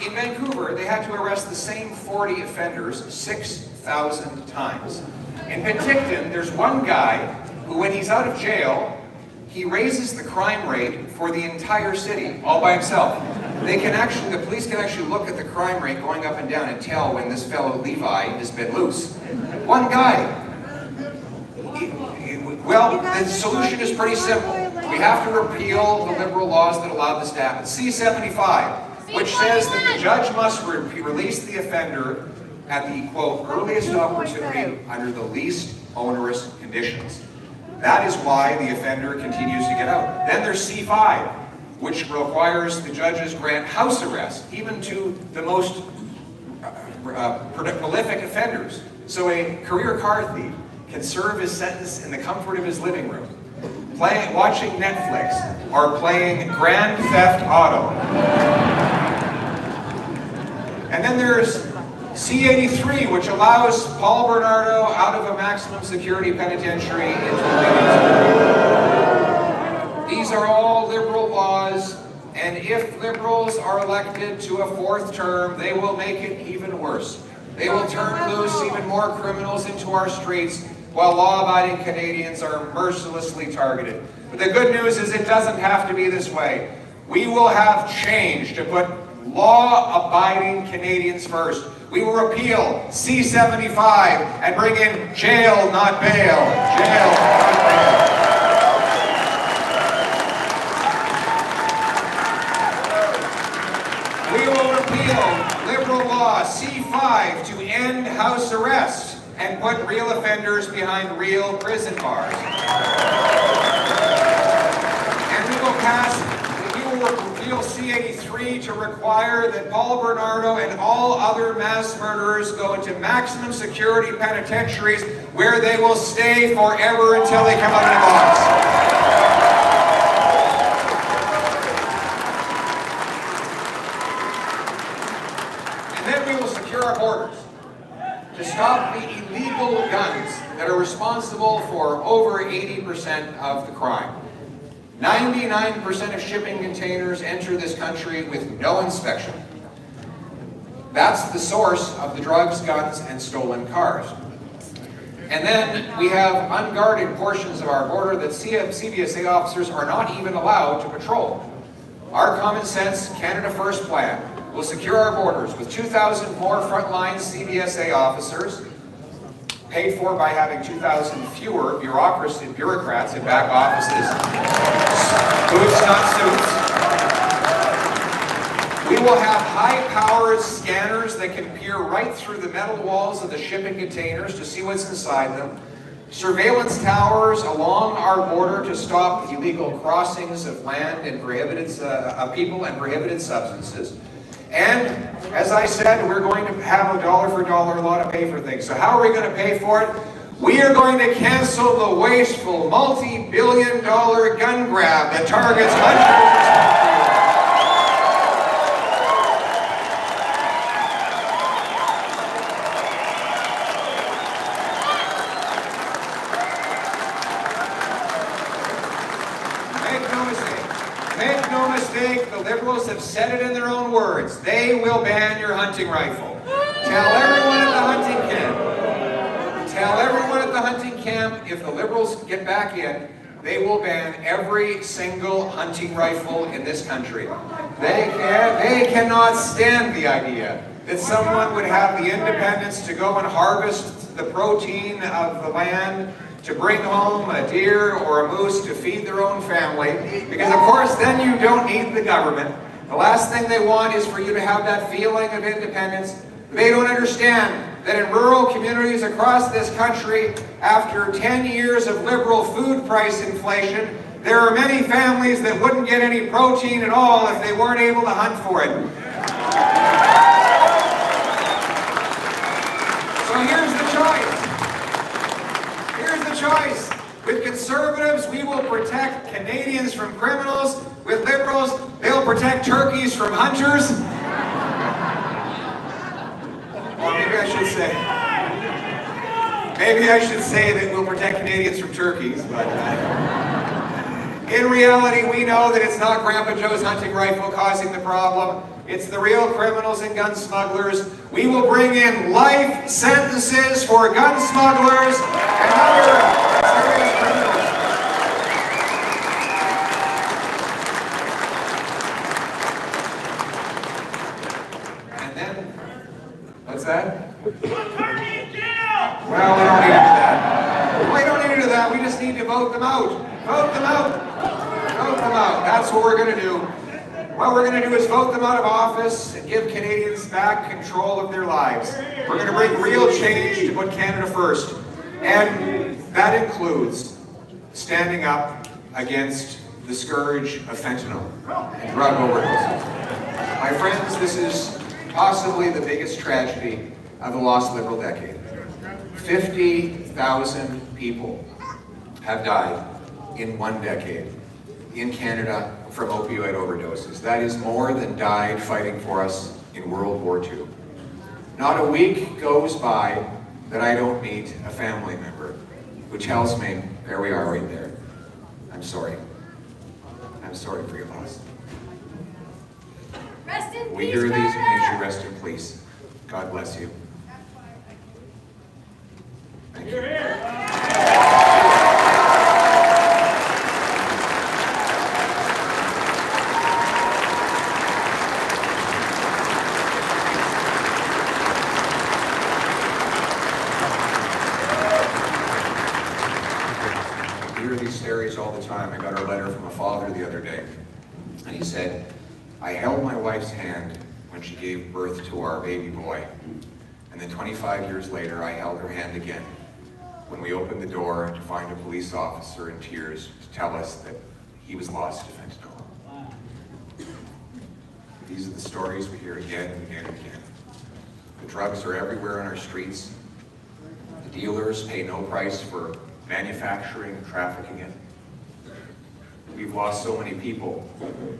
in Vancouver, they had to arrest the same 40 offenders 6,000 times. In Penticton, there's one guy who, when he's out of jail, he raises the crime rate for the entire city, all by himself. The police can actually look at the crime rate going up and down and tell when this fellow Levi has been loose. One guy. Well, the solution is pretty simple. We have to repeal the Liberal laws that allow this to happen. C-75, which says that the judge must release the offender at the, quote, earliest opportunity under the least onerous conditions. That is why the offender continues to get out. Then there's C-5, which requires the judges grant house arrest, even to the most prolific offenders. So a career car thief can serve his sentence in the comfort of his living room, watching Netflix, or playing Grand Theft Auto. And then there's C-83, which allows Paul Bernardo out of a maximum security penitentiary into a living. These are all Liberal laws, and if Liberals are elected to a fourth term, they will make it even worse. They will turn loose even more criminals into our streets, while law-abiding Canadians are mercilessly targeted. But the good news is it doesn't have to be this way. We will have change to put law-abiding Canadians first. We will repeal C-75 and bring in jail, not bail. Jail, not bail. We will repeal Liberal law C-5 to end house arrest and put real offenders behind real prison bars. And we will repeal C-83 to require that Paul Bernardo and all other mass murderers go into maximum security penitentiaries where they will stay forever until they come out of the box. And then we will secure our borders to stop the illegal guns that are responsible for over 80% of the crime. 99% of shipping containers enter this country with no inspection. That's the source of the drugs, guns, and stolen cars. And then we have unguarded portions of our border that CBSA officers are not even allowed to patrol. Our common sense Canada First plan will secure our borders with 2,000 more frontline CBSA officers, paid for by having 2,000 fewer bureaucrats in back offices. Boots, not suits. We will have high-powered scanners that can peer right through the metal walls of the shipping containers to see what's inside them. Surveillance towers along our border to stop illegal crossings of land and of people and prohibited substances. And, as I said, we're going to have a dollar-for-dollar law to pay for things. So how are we going to pay for it? We are going to cancel the wasteful, multi-billion-dollar gun grab that targets hundreds of Make no mistake, the Liberals have said it in their own words. They will ban your hunting rifle. Tell everyone at the hunting camp. Tell everyone at the hunting camp, if the Liberals get back in, they will ban every single hunting rifle in this country. They cannot stand the idea that someone would have the independence to go and harvest the protein of the land, to bring home a deer or a moose to feed their own family, because of course then you don't need the government. The last thing they want is for you to have that feeling of independence. They don't understand that in rural communities across this country, after 10 years of liberal food price inflation, there are many families that wouldn't get any protein at all if they weren't able to hunt for it. So here's the choice. Here's the choice. With Conservatives, we will protect Canadians from criminals. With Liberals, they'll protect turkeys from hunters. Or maybe I should say that we'll protect Canadians from turkeys, but in reality, we know that it's not Grandpa Joe's hunting rifle causing the problem. It's the real criminals and gun smugglers. We will bring in life sentences for gun smugglers and other serious criminals. And then, what's that? Well, we don't need to do that. We don't need to do that. We just need to vote them out. Vote them out. Vote them out. That's what we're going to do. What we're going to do is vote them out of office and give Canadians back control of their lives. We're going to bring real change to put Canada first. And that includes standing up against the scourge of fentanyl and drug overdoses. My friends, this is possibly the biggest tragedy of the lost Liberal decade. 50,000 people have died in one decade in Canada from opioid overdoses. That is more than died fighting for us in World War II. Not a week goes by that I don't meet a family member who tells me, there we are right there. I'm sorry. I'm sorry for your loss. Rest in We peace, hear these and Canada! may you rest in peace. God bless you. Thank you. I hear these stories all the time. I got a letter from a father the other day, and he said, I held my wife's hand when she gave birth to our baby boy, and then 25 years later, I held her hand again when we opened the door to find a police officer in tears to tell us that he was lost to fentanyl. These are the stories we hear again and again and again. The drugs are everywhere on our streets. The dealers pay no price for manufacturing and trafficking it. We've lost so many people.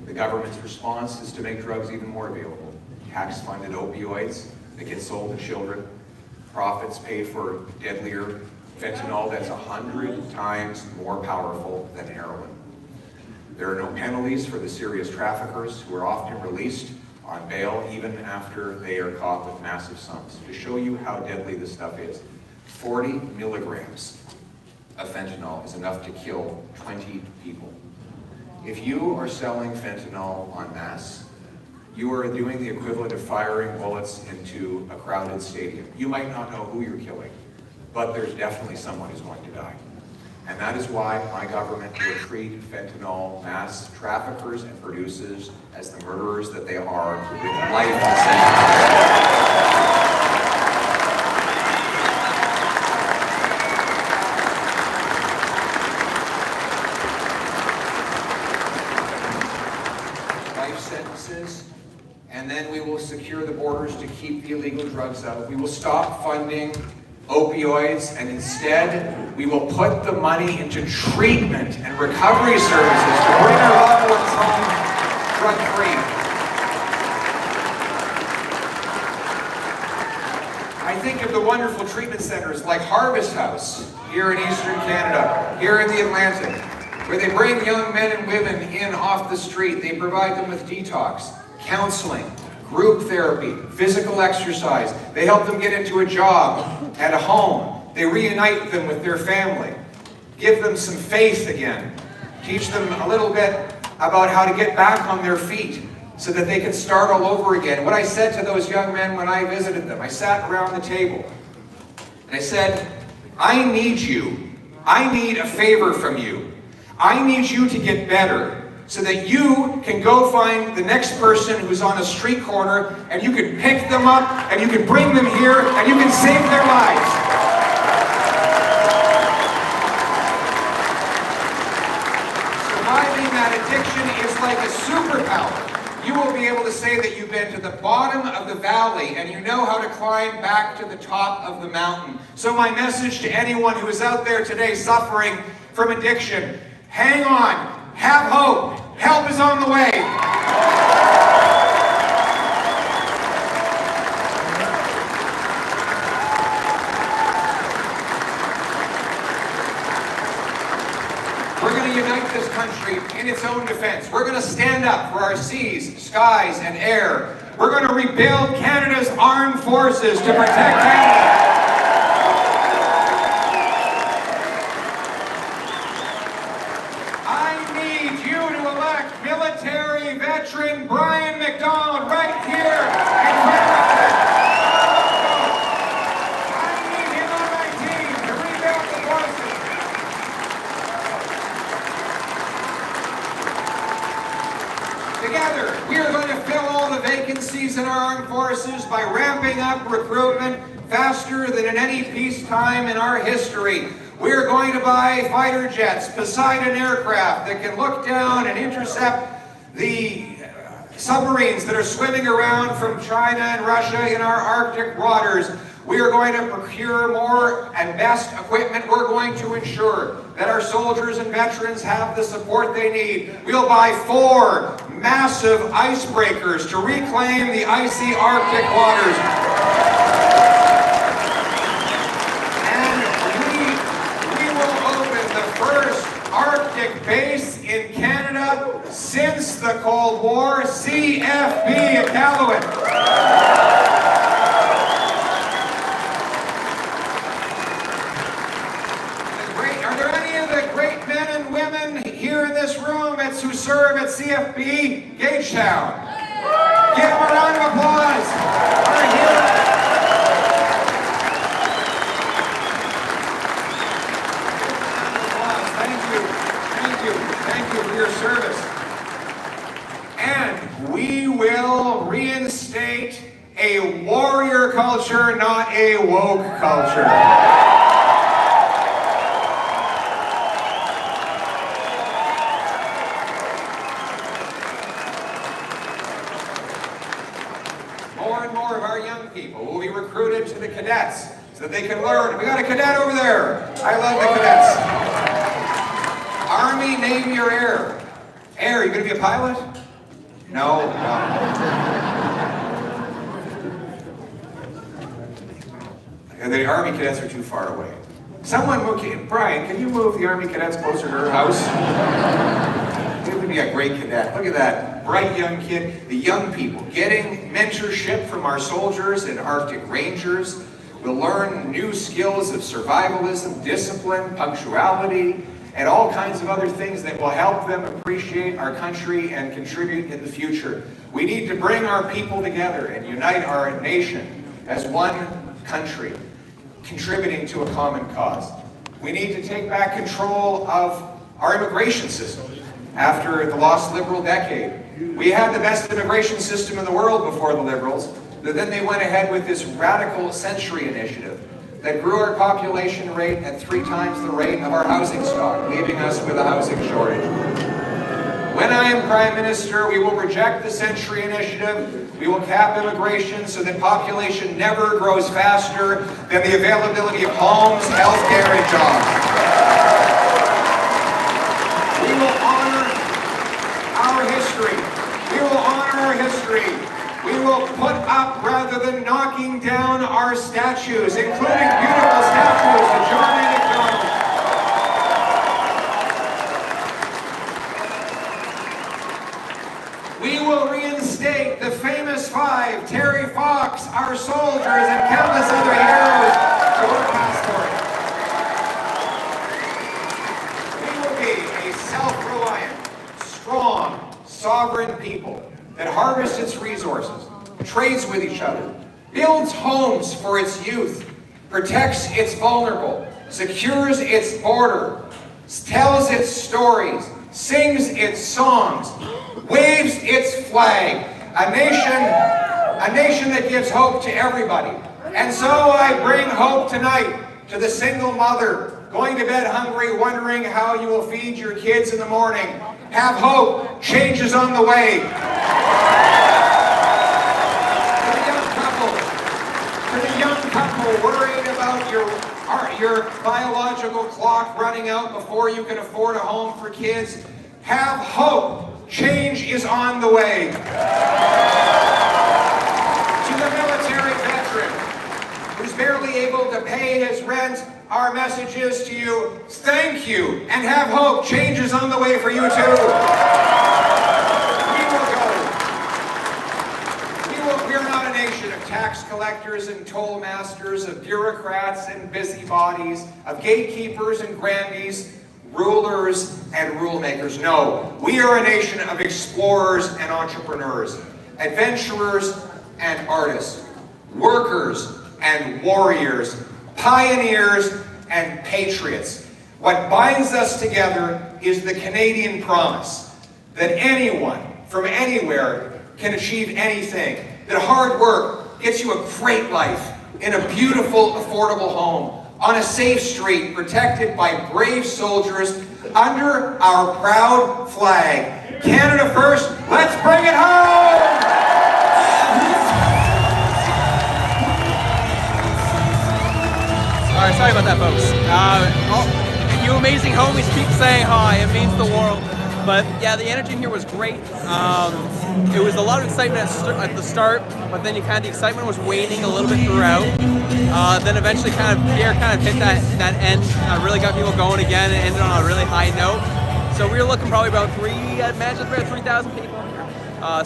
The government's response is to make drugs even more available. Tax-funded opioids that get sold to children. Profits paid for deadlier fentanyl that's 100 times more powerful than heroin. There are no penalties for the serious traffickers who are often released on bail even after they are caught with massive sums. To show you how deadly this stuff is, 40 milligrams of fentanyl is enough to kill 20 people. If you are selling fentanyl en masse, you are doing the equivalent of firing bullets into a crowded stadium. You might not know who you're killing, but there's definitely someone who's going to die. And that is why my government will treat fentanyl mass traffickers and producers as the murderers that they are with life and sentences, and then we will secure the borders to keep the illegal drugs out. We will stop funding opioids, and instead we will put the money into treatment and recovery services to bring our loved ones home drug-free. I think of the wonderful treatment centers like Harvest House here in Eastern Canada, here in the Atlantic, where they bring young men and women in off the street. They provide them with detox, counseling, group therapy, physical exercise. They help them get into a job and a home. They reunite them with their family, give them some faith again, teach them a little bit about how to get back on their feet so that they can start all over again. What I said to those young men when I visited them, I sat around the table and I said, I need you. I need a favor from you. I need you to get better so that you can go find the next person who's on a street corner and you can pick them up and you can bring them here and you can save their lives. Surviving that addiction is like a superpower. You will be able to say that you've been to the bottom of the valley and you know how to climb back to the top of the mountain. So my message to anyone who is out there today suffering from addiction, hang on. Have hope. Help is on the way. We're going to unite this country in its own defense. We're going to stand up for our seas, skies, and air. We're going to rebuild Canada's armed forces to protect Canada. Military veteran Brian McDonald right here in Fredericton. I need him on my team to rebuild the forces. Together, we are going to fill all the vacancies in our armed forces by ramping up recruitment faster than in any peacetime in our history. We are going to buy fighter jets, Poseidon aircraft that can look down and intercept the submarines that are swimming around from China and Russia in our Arctic waters. We are going to procure more and best equipment. We're going to ensure that our soldiers and veterans have the support they need. We'll buy 4 massive icebreakers to reclaim the icy Arctic waters. Arctic base in Canada since the Cold War, CFB at Iqaluit. Are there any of the great men and women here in this room who serve at CFB Gagetown? Give them a round of applause. Our heroes. Thank you for your service. And we will reinstate a warrior culture, not a woke culture. More and more of our young people will be recruited to the cadets so that they can learn. We got a cadet over there. I love the cadets. Army, Navy, or Air? Air, you gonna be a pilot? No. The Army cadets are too far away. Someone move, Brian, can you move the Army cadets closer to her house? He's gonna be a great cadet. Look at that bright young kid. The young people getting mentorship from our soldiers and Arctic Rangers will learn new skills of survivalism, discipline, punctuality, and all kinds of other things that will help them appreciate our country and contribute in the future. We need to bring our people together and unite our nation as one country, contributing to a common cause. We need to take back control of our immigration system after the lost Liberal decade. We had the best immigration system in the world before the Liberals, but then they went ahead with this radical century initiative that grew our population rate at 3 times the rate of our housing stock, leaving us with a housing shortage. When I am Prime Minister, we will reject the Century Initiative. We will cap immigration so that population never grows faster than the availability of homes, healthcare, and jobs. We will honor our history. We will honor our history. We will put up rather than knocking down our statues, including beautiful statues to John A. MacDonald. We will reinstate the famous 5, Terry Fox, our soldiers, and countless other heroes to our passport. We will be a self-reliant, strong, sovereign people that harvests its resources, trades with each other, builds homes for its youth, protects its vulnerable, secures its border, tells its stories, sings its songs, waves its flag. A nation that gives hope to everybody. And so I bring hope tonight to the single mother going to bed hungry, wondering how you will feed your kids in the morning. Have hope. Change is on the way. To the young couple worried about your biological clock running out before you can afford a home for kids, have hope. Change is on the way. To the military veteran who's barely able to pay his rent, our message is to you, thank you, and have hope. Change is on the way for you too. We're not a nation of tax collectors and toll masters, of bureaucrats and busybodies, of gatekeepers and grandees, rulers and rule makers. No, we are a nation of explorers and entrepreneurs, adventurers and artists, workers and warriors, pioneers and patriots. What binds us together is the Canadian promise that anyone from anywhere can achieve anything, that hard work gets you a great life in a beautiful, affordable home, on a safe street, protected by brave soldiers under our proud flag. Canada first, let's bring it home! All right, sorry about that, folks. You amazing homies keep saying hi. It means the world. But yeah, the energy in here was great. It was a lot of excitement at the start, but then the excitement was waning a little bit throughout. Then eventually Pierre hit that end, really got people going again, and ended on a really high note. So we were looking probably about 3,000 people.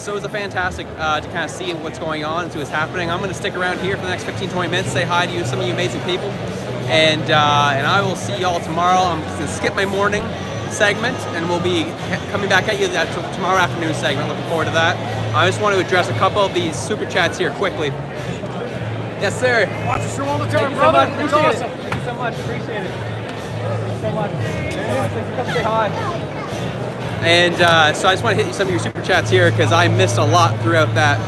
So it was a fantastic to kind of see what's going on and see what's happening. I'm going to stick around here for the next 15-20 minutes, say hi to you, some of you amazing people, and I will see y'all tomorrow. I'm going to skip my morning segment, and we'll be coming back at you that tomorrow afternoon segment. Looking forward to that. I just want to address a couple of these super chats here quickly. Yes, sir. Watch the show all the time, brother. It's awesome. Thank you so much. Appreciate it. Thank you so much. Thanks for coming to say hi. And so I just want to hit some of your super chats here because I missed a lot throughout that.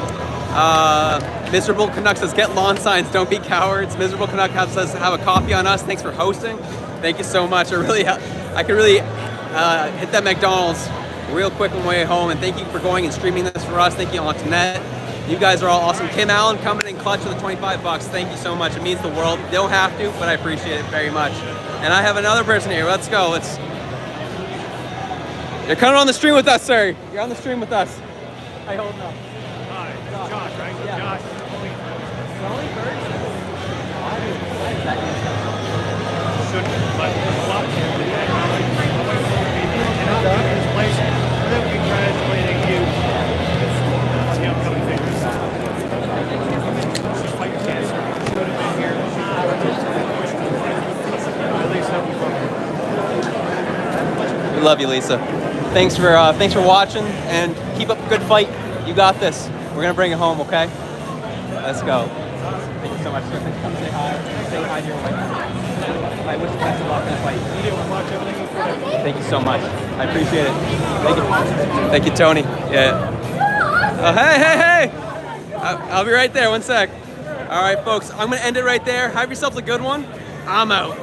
Miserable Canuck says, get lawn signs, don't be cowards. Miserable Canuck says, have a coffee on us. Thanks for hosting. Thank you so much. I could really hit that McDonald's real quick on the way home. And thank you for going and streaming this for us. Thank you, Antoinette. You guys are all awesome. Kim Allen coming in clutch with the $25. Thank you so much. It means the world. You don't have to, but I appreciate it very much. And I have another person here. Let's go. You're coming on the stream with us, sir. You're on the stream with us. How you holding up? Hi, Josh, right? Yeah. Josh. Shouldn't, but a lot of people do that. And I'll be in this place, and then congratulating you on the upcoming figures. She's fighting cancer. She would have been here. At least help you. We love you, Lisa. Thanks for watching, and keep up a good fight. You got this. We're gonna bring it home, okay? Let's go. Thank you so much. Thanks for coming to say hi. Say hi to your wife. I wish you best of luck in the fight. Thank you so much. I appreciate it. Thank you. Thank you, Tony. Yeah. Oh, hey! I'll be right there. 1 sec. All right, folks. I'm gonna end it right there. Have yourselves a good one. I'm out.